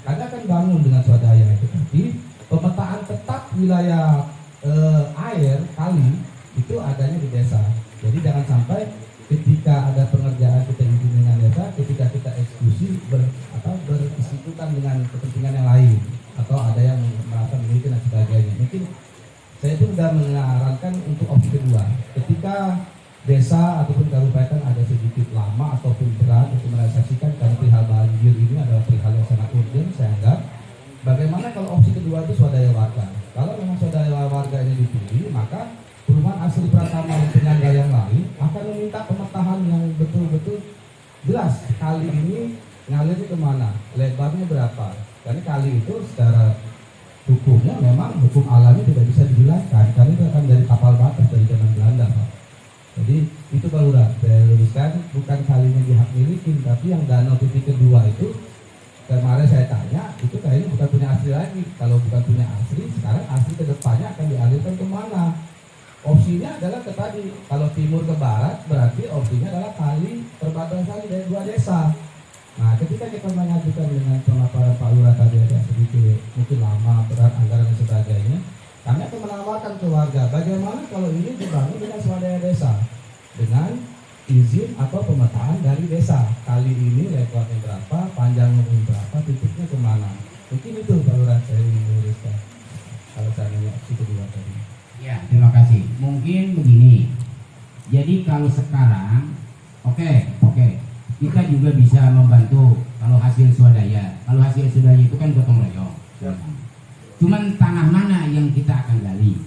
kami akan bangun dengan swadaya itu. Tapi pemetaan tetap wilayah air kali itu adanya di desa. Jadi jangan sampai ketika ada pengerjaan kita izin dengan desa, ketika kita eksekusi bersikutan dengan kepentingan yang lain atau ada yang merasa memiliki dan sebagainya. Mungkin saya pun sudah menyarankan untuk opsi kedua. Ketika desa ataupun kabupaten ada sedikit lama ataupun berat untuk merealisasikan karena perihal banjir ini adalah perihal yang sangat urgent, saya anggap. Bagaimana kalau opsi kedua itu swadaya warga? Kalau memang swadaya warga ini dipilih, maka Perumahan Asri Pratama dan penyangga yang lain akan meminta pemetaan yang betul-betul jelas kali ini ngalirnya kemana, lebarnya berapa. Karena kali itu secara hukumnya memang hukum alami tidak bisa dibilangkan, karena itu akan dari kapal batas dari zaman Belanda, Pak. Jadi itu Palura, saya luruskan, bukan kalinya dihak milikin, tapi yang danau titik kedua itu kemarin saya tanya, itu kayaknya bukan punya Asri lagi. Kalau bukan punya Asri, sekarang Asri ke depannya akan dialirkan kemana? Opsinya adalah ke tadi, kalau timur ke barat berarti opsinya adalah kali perbatasan dari dua desa. Nah, ketika kita mengajukan dengan pemaparan Pak Lurah tadi agak sedikit mungkin lama, berat, anggaran dan sebagainya, kami akan menawarkan ke warga bagaimana kalau ini dibangun dengan swadaya desa dengan izin atau pemetaan dari desa. Kali ini lebarnya berapa, panjangnya berapa, titiknya kemana. Mungkin itu Pak Lurah saya ingin meluruskan kalau saya nanya opsi kedua tadi. Ya, terima kasih. Mungkin begini. Jadi kalau sekarang, oke, kita juga bisa membantu kalau hasil swadaya. Kalau hasil swadaya itu kan gotong royong. Cuman tanah mana yang kita akan gali,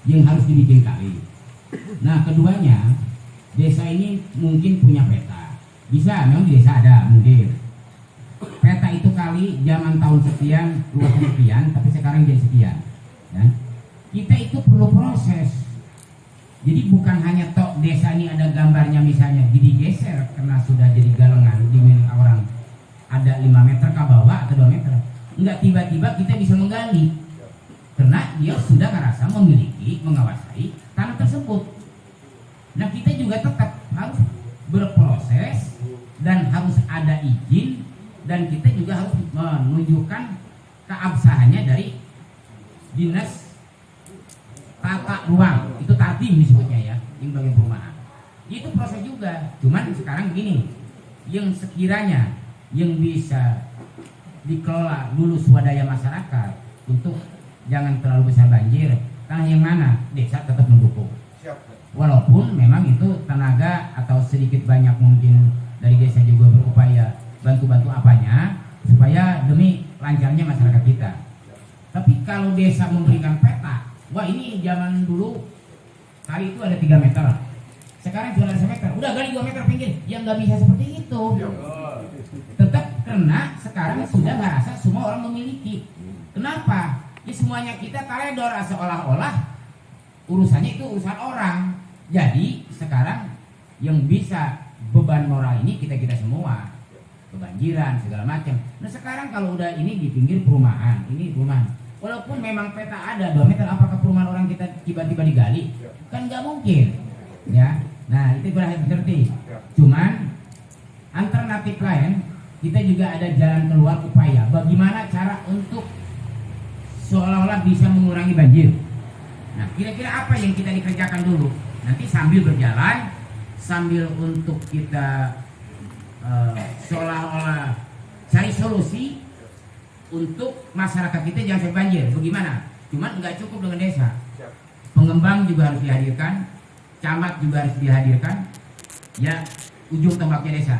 yang harus dibikin kali. Nah, keduanya, desa ini mungkin punya peta. Bisa, memang di desa ada mungkin. Peta itu kali zaman tahun sekian, luasnya sekian, tapi sekarang jadi sekian. Ya. Kita itu perlu proses. Jadi bukan hanya tok desa ini ada gambarnya misalnya digeser karena sudah jadi galengan di orang ada 5 meter ke bawah atau 2 meter. Enggak tiba-tiba kita bisa menggali. Karena dia sudah merasa memiliki, menguasai tanah tersebut. Nah, kita juga tetap harus berproses dan harus ada izin dan kita juga harus menunjukkan keabsahannya dari dinas tata ruang, itu Tatim disebutnya ya, yang bagian perumahan. Itu proses juga. Cuman sekarang gini, yang sekiranya yang bisa dikelola dulu swadaya masyarakat untuk jangan terlalu besar banjir, tanah yang mana desa tetap mendukung. Walaupun memang itu tenaga atau sedikit banyak mungkin dari desa juga berupaya bantu-bantu apanya supaya demi lancarnya masyarakat kita. Tapi kalau desa memberikan peta, wah ini zaman dulu kali itu ada 3 meter, sekarang cuma ada 1 meter, udah gali 2 meter pinggir, yang nggak bisa seperti itu. Tetap karena sekarang sudah ngerasa semua orang memiliki. Kenapa? Ya semuanya kita taledor seolah-olah urusannya itu urusan orang. Jadi sekarang yang bisa beban moral ini kita semua, kebanjiran segala macam. Nah sekarang kalau udah ini di pinggir perumahan, ini perumahan. Walaupun memang peta ada 2 meter, apakah perumahan orang kita tiba-tiba digali? Kan nggak mungkin, ya. Nah itu berhasil seperti. Cuman alternatif lain, kita juga ada jalan keluar upaya. Bagaimana cara untuk seolah-olah bisa mengurangi banjir? Nah kira-kira apa yang kita dikerjakan dulu? Nanti sambil berjalan, sambil untuk kita seolah-olah cari solusi untuk masyarakat kita jangan sampai banjir. Bagaimana? Cuman nggak cukup dengan desa. Pengembang juga harus dihadirkan, camat juga harus dihadirkan. Ya, ujung tombaknya desa.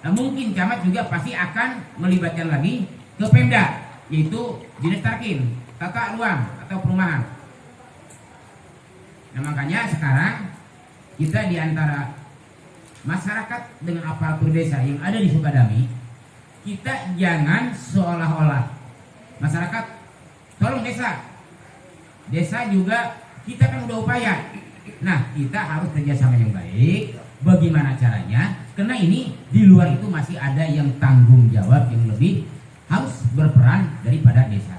Nah, mungkin camat juga pasti akan melibatkan lagi ke Pemda, yaitu dinas tarkim, tata ruang atau perumahan. Nah, makanya sekarang kita diantara masyarakat dengan aparatur desa yang ada di Sukadami, kita jangan seolah-olah masyarakat, tolong desa juga kita kan udah upaya. Nah, kita harus kerjasama yang baik. Bagaimana caranya? Karena ini di luar itu masih ada yang tanggung jawab yang lebih harus berperan daripada desa.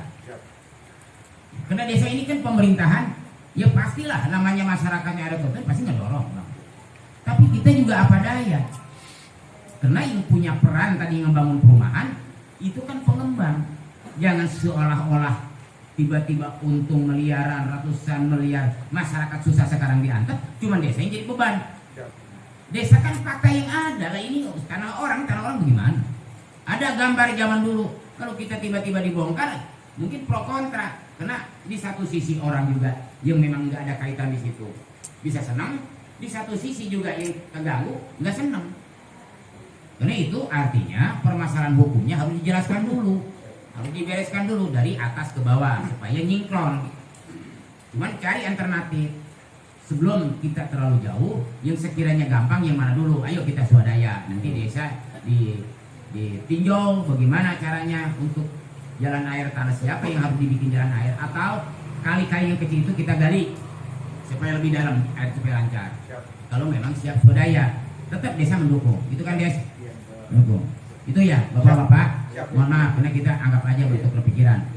Karena desa ini kan pemerintahan, ya pastilah namanya masyarakatnya ada kebutuhan pasti ngedorong. Tapi kita juga apa daya. Karena yang punya peran tadi ngebangun perumahan itu kan pengembang. Jangan seolah-olah tiba-tiba untung miliaran, ratusan miliar, masyarakat susah sekarang diantar, cuman desa yang jadi beban. Desa kan fakta yang ada lah ini, karena orang bagaimana? Ada gambar zaman dulu, kalau kita tiba-tiba dibongkar, mungkin pro kontra, karena di satu sisi orang juga yang memang nggak ada kaitan di situ bisa senang, di satu sisi juga yang terganggu nggak senang. Karena itu artinya permasalahan hukumnya harus dijelaskan dulu, harus dibereskan dulu dari atas ke bawah supaya nyingkron. Cuman cari alternatif. Sebelum kita terlalu jauh, yang sekiranya gampang yang mana dulu? Ayo kita swadaya. Nanti desa ditinjau bagaimana caranya untuk jalan air, tanah siapa yang harus dibikin jalan air, atau kali-kali yang kecil itu kita gali supaya lebih dalam air supaya lancar. Kalau memang siap swadaya, tetap desa mendukung. Itu kan desa mendukung. Itu ya bapak-bapak. Mohon maaf karena kita anggap aja bentuk berpikiran.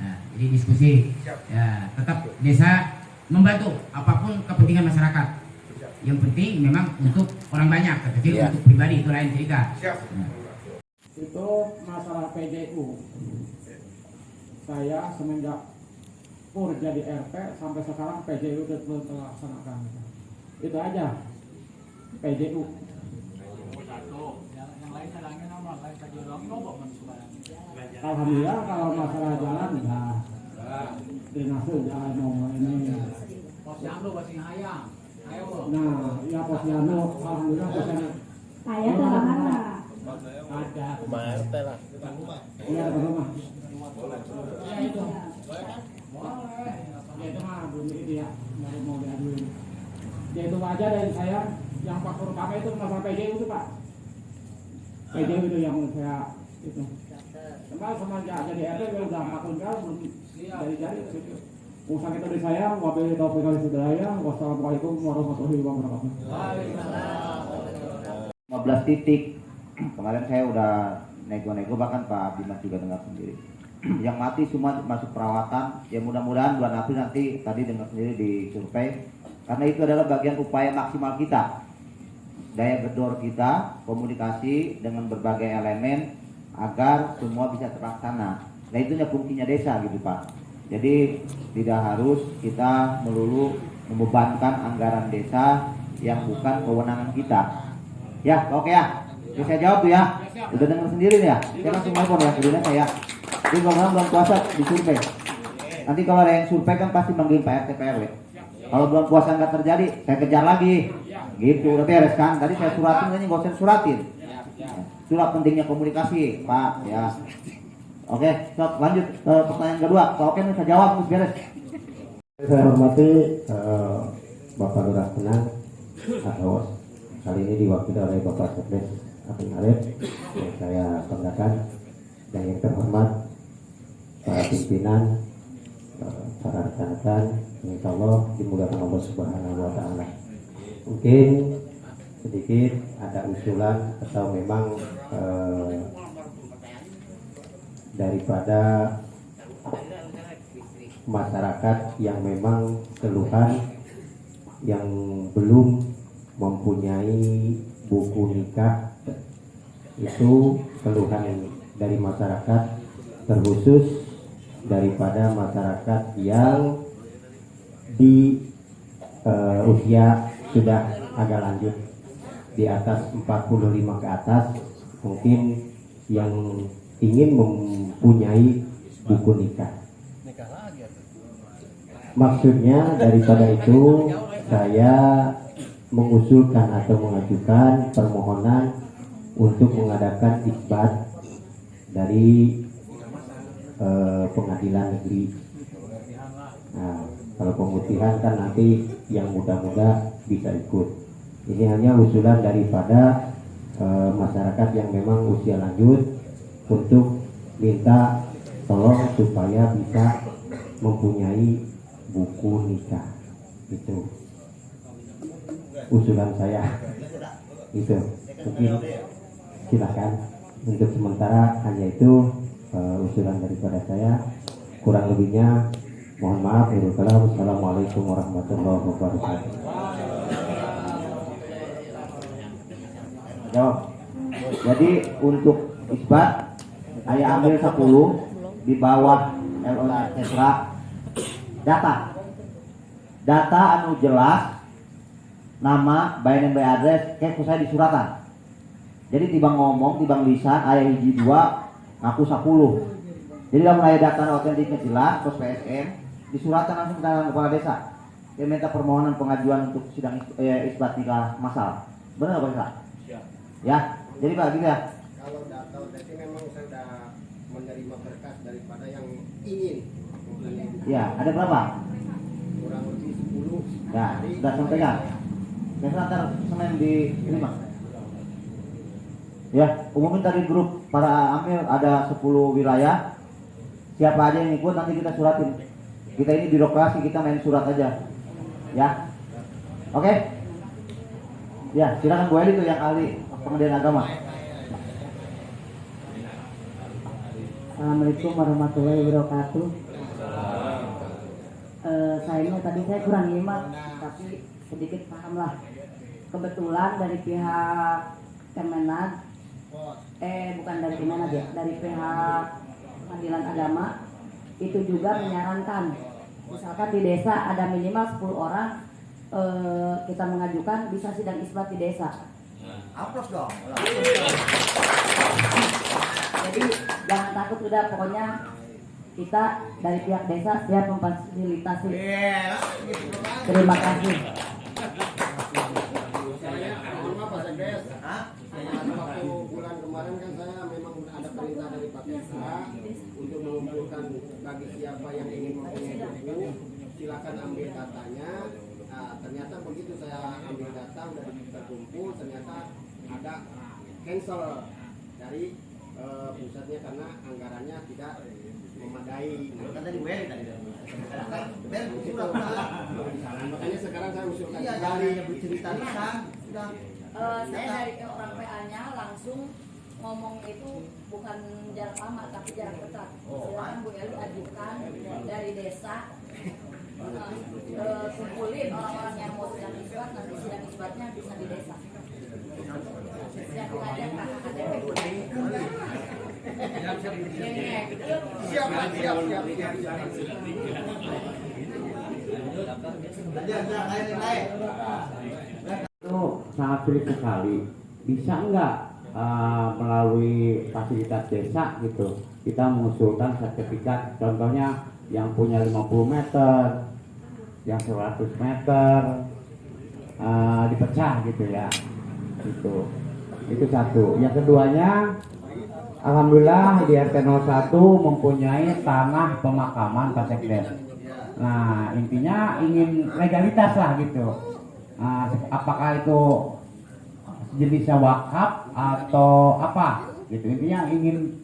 Nah, jadi diskusi. Ya, tetap desa membantu apapun kepentingan masyarakat. Yang penting memang untuk orang banyak, kecil untuk pribadi itu lain cerita. Nah. Itu masalah PJU. Saya semenjak pur jadi RT sampai sekarang PJU belum terlaksanakan. Itu aja PJU. Alhamdulillah kalau masalah jalan ya dinasih jalan nomor ini. Posyandu masih hayang. Nah, ya posyandu alhamdulillah posyandu. Saya terlambat. Ada. RT lah. Iya ada rumah. Ya itu. Boleh. Ya itu mah belum itu ya, baru mau diaduin. Ya itu aja dari saya. Yang faktor utama itu masalah PJU itu Pak. PJU itu yang saya itu. Kemarin semenjak jadi RT udah 4 tahun belum jari-jari itu. Usaha kita dari saya, wabillahi taufiq wal hidayah. Wassalamualaikum warahmatullahi wabarakatuh. 15 titik. Kemarin saya udah nego-nego, bahkan Pak Bimas juga dengar sendiri. Yang mati semua masuk perawatan. Ya mudah-mudahan bulan April nanti tadi dengar sendiri di survei. Karena itu adalah bagian upaya maksimal kita. Daya gedor kita, komunikasi dengan berbagai elemen agar semua bisa terlaksana. Nah itunya fungsinya desa gitu Pak. Jadi tidak harus kita melulu membebankan anggaran desa yang bukan kewenangan kita. Ya oke ya. Jadi saya jawab tuh ya. Udah dengar sendiri nih ya. Saya langsung telepon ya kemudian saya. Jadi mudah-mudahan bulan puasa disurvei. Nanti kalau ada yang survei kan pasti manggil Pak RT PRW. Kalau bulan puasa nggak terjadi, saya kejar lagi. Gitu udah beres kan. Tadi saya suratin, ini nggak usah suratin. Itulah pentingnya komunikasi, Pak. Ya. Oke, lanjut ke pertanyaan kedua. Kalau oke, saya jawab, terus beres. Saya hormati Bapak Lurah Tenang, atau kali ini diwakili oleh Bapak Sekdes Atin Arif yang saya banggakan, dan yang terhormat para pimpinan, para rekan-rekan, insya Allah dimuliakan Allah Subhanahu Wa Taala. Mungkin sedikit ada usulan atau memang daripada masyarakat yang memang keluhan yang belum mempunyai buku nikah, itu keluhan dari masyarakat, terkhusus daripada masyarakat yang di usia sudah agak lanjut, di atas 45 ke atas, mungkin yang ingin mempunyai buku nikah. Maksudnya daripada itu saya mengusulkan atau mengajukan permohonan untuk mengadakan isbat dari pengadilan negeri. Nah, kalau pemutihan kan nanti yang muda-muda bisa ikut. Ini hanya usulan daripada masyarakat yang memang usia lanjut untuk minta tolong supaya bisa mempunyai buku nikah. Itu usulan saya. Itu mungkin silakan. Untuk sementara hanya itu usulan daripada saya. Kurang lebihnya mohon maaf. Wassalamualaikum warahmatullahi wabarakatuh. Jawab. Jadi untuk isbat saya ambil 10 di bawah LOA Tetra data anu jelas, nama, bayanan by address kayak saya di suratan. Jadi tibang ngomong, tibang lisan aya hiji 2 ngaku 10. Jadi dalam aya data otentiknya jelas terus PSN di suratan langsung ke kepala desa. Dia minta permohonan pengajuan untuk sidang isbat nikah masal. Benar apa Pak? Ya, jadi Pak gitu ya. Kalau data otentik memang saya sudah menerima berkas daripada yang ingin. Ya, ada berapa? Kurang lebih 10. Ya, sudah sampaikan. Saya antar Senin di terima. Ya, umumin tadi grup para amil ada 10 wilayah. Siapa aja yang ikut nanti kita suratin. Kita ini birokrasi, kita main surat aja. Ya. Oke? Ya, silakan Bu Eli tuh yang ahli Pengadilan Agama. Assalamualaikum warahmatullahi wabarakatuh. Tadi saya kurang nyimak, tapi sedikit paham lah. Kebetulan dari pihak Kemenag, bukan dari Kemenag ya, dari pihak Pengadilan Agama itu juga menyarankan, misalkan di desa ada minimal 10 orang, kita mengajukan bisa sidang isbat di desa. Aplaus dong. Jadi jangan takut, udah pokoknya kita dari pihak desa siap memfasilitasi. Terima kasih. Waktu bulan kemarin kan saya memang ada perintah dari Pak Desa untuk mengumpulkan bagi siapa yang ingin mempunyai buku, silakan ambil datanya. Nah, ternyata begitu saya ambil data udah terkumpul, ternyata ada cancel dari pusatnya karena anggarannya tidak memadai. Kan tadi WL tadi. Makanya sekarang saya usulkan Iya, kembali bercerita lisan sudah. Saya dari orang PA-nya langsung ngomong itu bukan jarak lama tapi jarak dekat. Silakan Bu Eli ajukan dari desa, kumpulin orang-orang yang mau sidang isbat, nanti sidang isbatnya bisa di desa. Siapin aja KKTP. Itu sangat sulit sekali. Bisa enggak melalui fasilitas desa gitu kita mengusulkan sertifikat, contohnya yang punya 50 meter, yang 100 meter dipecah gitu ya. Itu satu. Yang keduanya, alhamdulillah di RT 01 mempunyai tanah pemakaman Pak Sekdes. Nah, intinya ingin legalitas lah gitu. Apakah itu jenisnya wakaf atau apa gitu, intinya ingin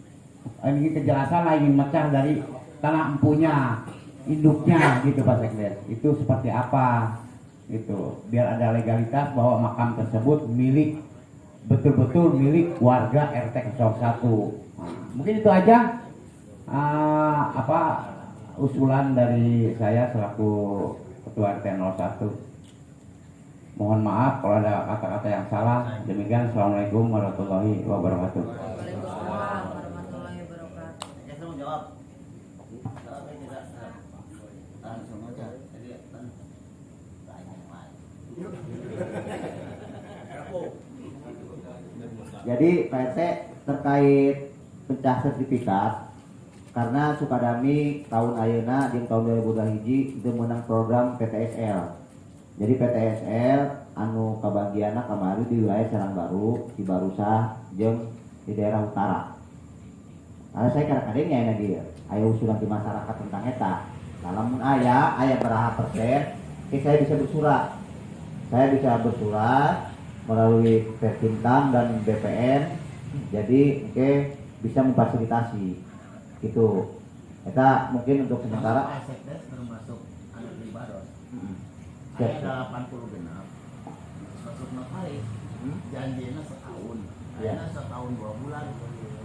kejelasan lah, ingin mecah dari tanah empunya induknya gitu Pak Sekdes, itu seperti apa gitu, biar ada legalitas bahwa makam tersebut milik betul-betul milik warga RT 01. Mungkin itu aja usulan dari saya selaku ketua RT 01. Mohon maaf kalau ada kata-kata yang salah. Demikian, assalamualaikum warahmatullahi wabarakatuh. Waalaikumsalam warahmatullahi wabarakatuh. Ya, saya mau jawab. Jadi Pak RT terkait pecah sertifikat, karena Sukadami tahun ayeuna di tahun 2021 itu menang program PTSL. Jadi PTSL anu kabagiana kamari di wilayah Serang Baru, Cibarusah, jeung di daerah utara. Karena saya kadang-kadang ya dia, aya usulan di masyarakat tentang eta. Lamun aya berapa persen, saya bisa bersurat. Saya bisa bersurat melalui Pertintam dan BPN. Jadi bisa memfasilitasi. Gitu. Kita mungkin untuk sementara sekdes termasuk anak Libados. Siap, Ada 80 genap. Masuk notaris. Janjinya setahun. Iya. Akhirnya setahun 2 bulan.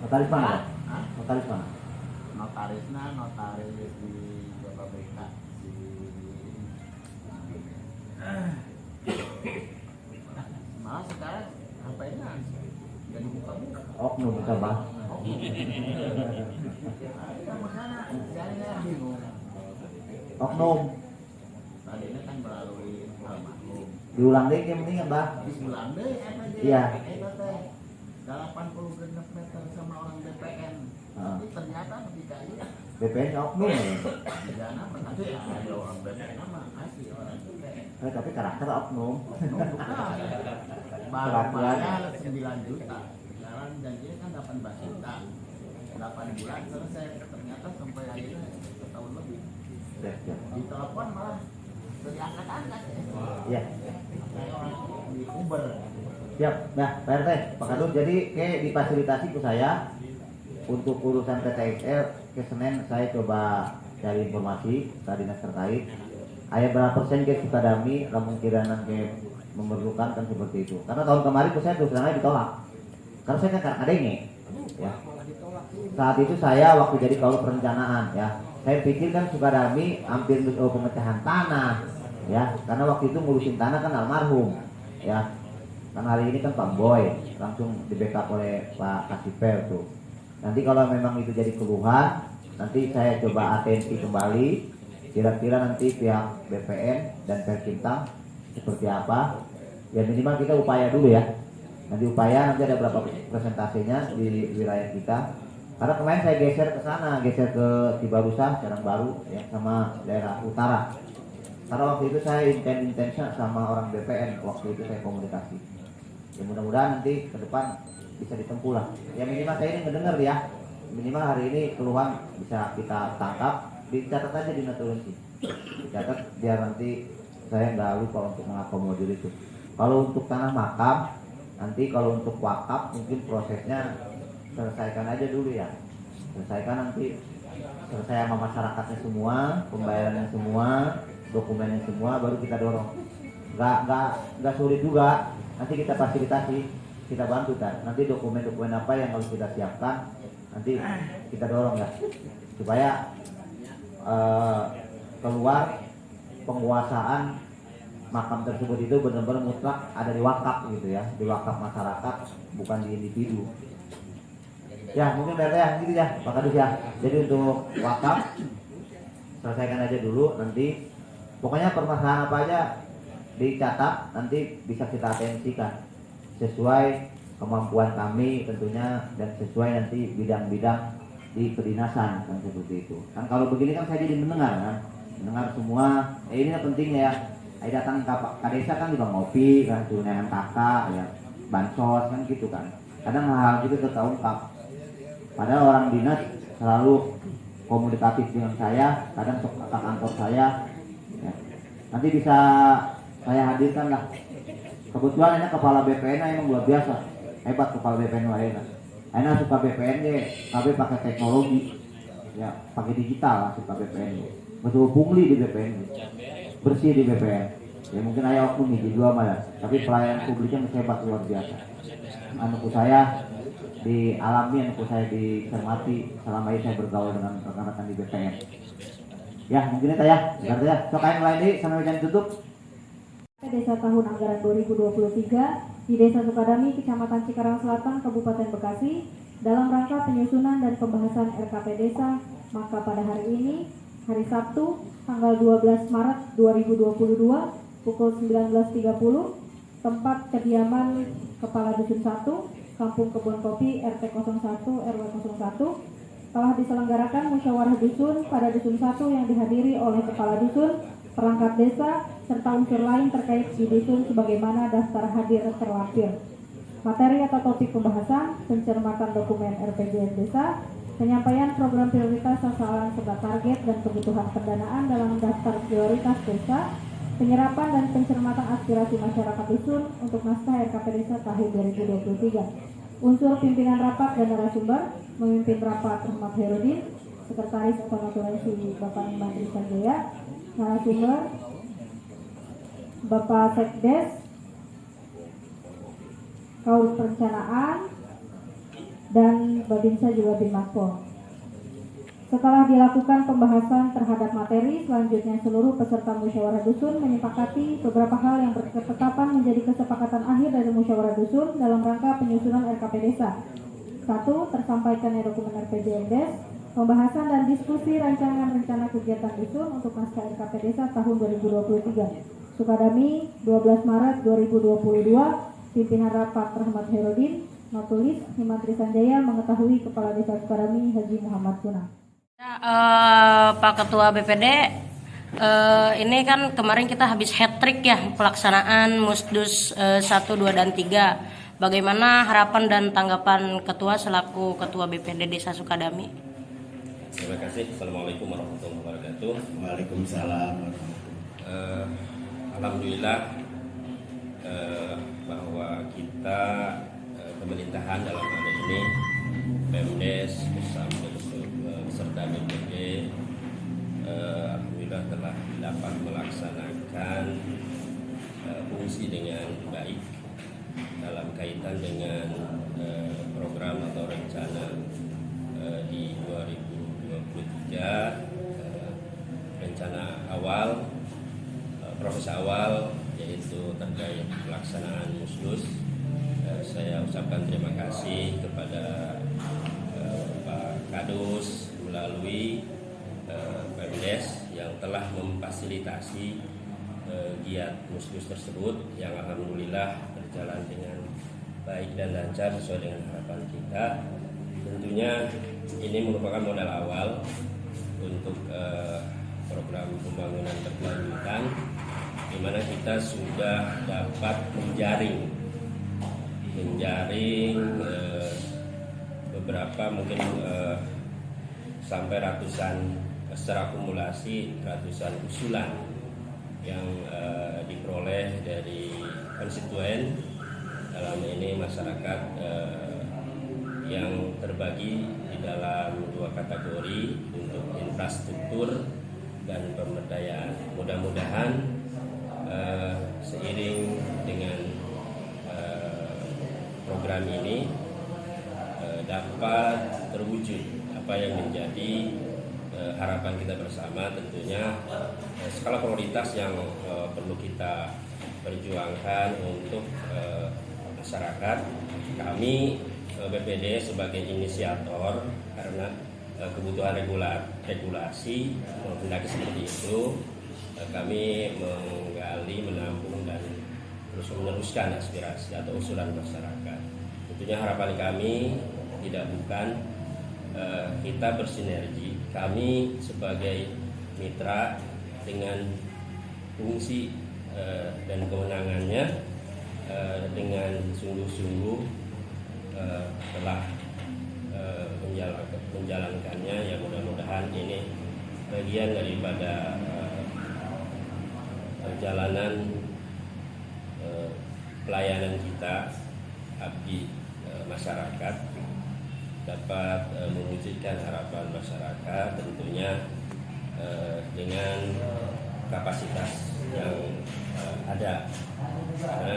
notaris mana? Pak? Hah? Notaris mana? Notarisnya notaris di Bapak BK malah sekarang apa ini jadi buka-buka. Oknum kita Pak. Saya bingung. Oknum. Tadinya kan melalui almarhum. Diulang deh yang penting Pak. Diulang deh apa aja. Iya. Itu teh 80 genap meter sama orang BPN. Tapi ternyata ketika itu BPN oknum ya. Pidana berarti ada orang BPN mah kasih orang BPN. Tapi karakter oknum. Baru bayar 9 juta. Sekarang janjinya kan 18 juta. 8 bulan selesai. Ternyata sampai akhirnya setahun lebih. Di telepon malah diangkat-angkat ya. Iya. Kayak orang di Uber. Siap. Nah, Pak RT, Pak Kadus, jadi kayak difasilitasi ke saya untuk urusan PTXL ke Senin saya coba cari informasi tadi dinas terkait. Ayah berapa persen ke Sukadami, lamun kiranan ke memerlukan kan seperti itu. Karena tahun kemarin saya terus terang ditolak. Karena saya kan adanya, ya. Saat itu saya waktu jadi kaula perencanaan, ya. Saya pikir kan Sukadami hampir pemecahan tanah, ya. Karena waktu itu ngurusin tanah kan almarhum, ya. Karena hari ini kan Pak Boy langsung di backup oleh Pak Kasiper tuh. Nanti kalau memang itu jadi keluhan, nanti saya coba atensi kembali. Kira-kira nanti pihak BPN dan Perkintang seperti apa. Ya minimal kita upaya dulu ya. Nanti ada berapa persentasenya di wilayah kita. Karena kemarin saya geser ke sana, geser ke Cibarusah, Serang Baru, ya, sama daerah utara. Karena waktu itu saya intensnya sama orang BPN, waktu itu saya komunikasi. Ya mudah-mudahan nanti ke depan bisa ditempuh lah. Ya minimal saya ini mendengar ya. Minimal hari ini keluhan bisa kita tangkap, dicatat aja di naturasi. Dicatat biar nanti saya nggak lupa untuk mengakomodir itu. Kalau untuk tanah makam, nanti kalau untuk wakaf mungkin prosesnya selesaikan aja dulu ya. Selesaikan nanti selesai sama masyarakatnya semua, pembayarannya semua, dokumennya semua, baru kita dorong. Nggak sulit juga. Nanti kita fasilitasi, kita bantu kan. Nanti dokumen-dokumen apa yang harus kita siapkan, nanti kita dorong ya, supaya keluar penguasaan makam tersebut itu benar-benar mutlak ada di wakaf gitu ya, di wakaf masyarakat, bukan di individu. Ya mungkin ya gitu ya Pak Kadus ya. Jadi untuk wakaf selesaikan aja dulu, nanti pokoknya permasalahan apa aja dicatat, nanti bisa kita atensikan sesuai kemampuan kami tentunya, dan sesuai nanti bidang-bidang di kedinasan kan seperti itu. Kan kalau begini kan saya jadi mendengar kan, mendengar semua. Ini yang pentingnya ya. Saya datang ke desa kan juga ngopi kan, tunjangan kakak ya, bansos kan gitu kan. Kadang hal gitu terungkap. Padahal orang dinas selalu komunikatif dengan saya, kadang kakak kantor saya. Ya. Nanti bisa saya hadirkan lah. Kebetulan ini kepala BPN emang luar biasa, hebat kepala BPN lainnya. Enak suka BPN deh, tapi pakai teknologi, ya pakai digital lah suka BPN. Betul pungli di BPN, bersih di BPN. Ya mungkin ayah oknum nih di dua malah, tapi pelayanan publiknya hebat luar biasa. Anakku saya dialami, anakku saya dicermati selama ini saya bergaul dengan rekan-rekan di BPN. Ya mungkin itu ya, berarti ya. So kain mulai nih sampai jam tutup. Desa tahun anggaran 2023 di Desa Sukadami, Kecamatan Cikarang Selatan, Kabupaten Bekasi, dalam rangka penyusunan dan pembahasan RKP Desa. Maka pada hari ini, hari Sabtu, tanggal 12 Maret 2022, pukul 19.30, tempat kediaman Kepala Dusun 1, Kampung Kebun Kopi, RT 01 RW 01, telah diselenggarakan musyawarah dusun pada Dusun 1 yang dihadiri oleh Kepala Dusun, perangkat desa, serta unsur lain terkait di dusun sebagaimana daftar hadir terlampir. Materi atau topik pembahasan, pencermatan dokumen RPJM desa, penyampaian program prioritas sasaran serta target dan kebutuhan pendanaan dalam daftar prioritas desa, penyerapan dan pencermatan aspirasi masyarakat dusun untuk naskah RKP desa tahun 2023. Unsur pimpinan rapat dan narasumber, memimpin rapat Ahmad Herudin, Sekretaris atau Notulensi Bapak Himantri Sanjaya, narasumber Bapak Sekdes, Kaur Perencanaan, dan Babinsa juga Binmaspol. Setelah dilakukan pembahasan terhadap materi, selanjutnya seluruh peserta musyawarah dusun menyepakati beberapa hal yang berketetapan menjadi kesepakatan akhir dari musyawarah dusun dalam rangka penyusunan RKP Desa. 1. Tersampaikannya dokumen RPJMDes, pembahasan dan diskusi rancangan rencana kegiatan dusun untuk naskah RKP Desa tahun 2023. Sukadami, 12 Maret 2022, pimpinan rapat Rahmat Herudin, Notulis Himantri Sanjaya mengetahui Kepala Desa Sukadami Haji Muhammad Kunang. Pak Ketua BPD, ini kan kemarin kita habis hat-trick ya pelaksanaan Musdus 1, 2, dan 3. Bagaimana harapan dan tanggapan Ketua selaku Ketua BPD Desa Sukadami? Terima kasih. Assalamualaikum warahmatullahi wabarakatuh. Waalaikumsalam. Alhamdulillah bahwa kita pemerintahan dalam hal ini Pemdes beserta BPD alhamdulillah telah dapat melaksanakan fungsi dengan baik dalam kaitan dengan program atau rencana di 2023, rencana awal, proses awal yaitu terkait pelaksanaan Musdus. Saya ucapkan terima kasih kepada Pak Kadus melalui Pemdes yang telah memfasilitasi giat Musdus tersebut yang alhamdulillah berjalan dengan baik dan lancar sesuai dengan harapan kita. Tentunya ini merupakan modal awal untuk program pembangunan berkelanjutan, di mana kita sudah dapat menjaring beberapa mungkin sampai ratusan, secara akumulasi ratusan usulan yang diperoleh dari konstituen, dalam ini masyarakat yang terbagi di dalam dua kategori untuk infrastruktur dan pemberdayaan. Mudah-mudahan seiring dengan program ini dapat terwujud apa yang menjadi harapan kita bersama, tentunya skala prioritas yang perlu kita perjuangkan untuk masyarakat. Kami BPD sebagai inisiator karena kebutuhan regulasi menghendaki seperti itu, kami menggali, menampung dan terus meneruskan aspirasi atau usulan masyarakat. Tentunya harapan kami tidak bukan kita bersinergi, kami sebagai mitra dengan fungsi dan kewenangannya dengan sungguh-sungguh telah menjalankannya. Ya mudah-mudahan ini bagian daripada perjalanan pelayanan kita abdi masyarakat, dapat mewujudkan harapan masyarakat tentunya dengan kapasitas yang ada, karena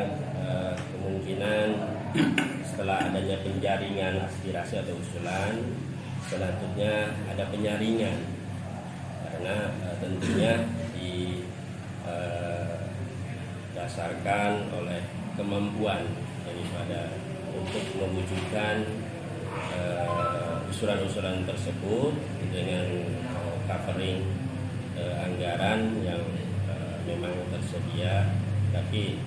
kemungkinan setelah adanya penjaringan aspirasi atau usulan, selanjutnya ada penyaringan, karena tentunya didasarkan oleh kemampuan daripada untuk mewujudkan usulan-usulan tersebut dengan covering anggaran yang memang tersedia, tapi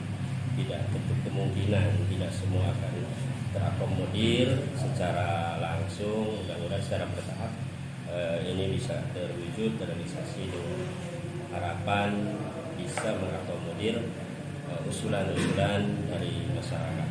tidak tertutup kemungkinan tidak semua akan terakomodir secara langsung. Mudah-mudahan secara bertahap ini bisa terwujud, terrealisasi dengan harapan bisa mengakomodir usulan-usulan dari masyarakat.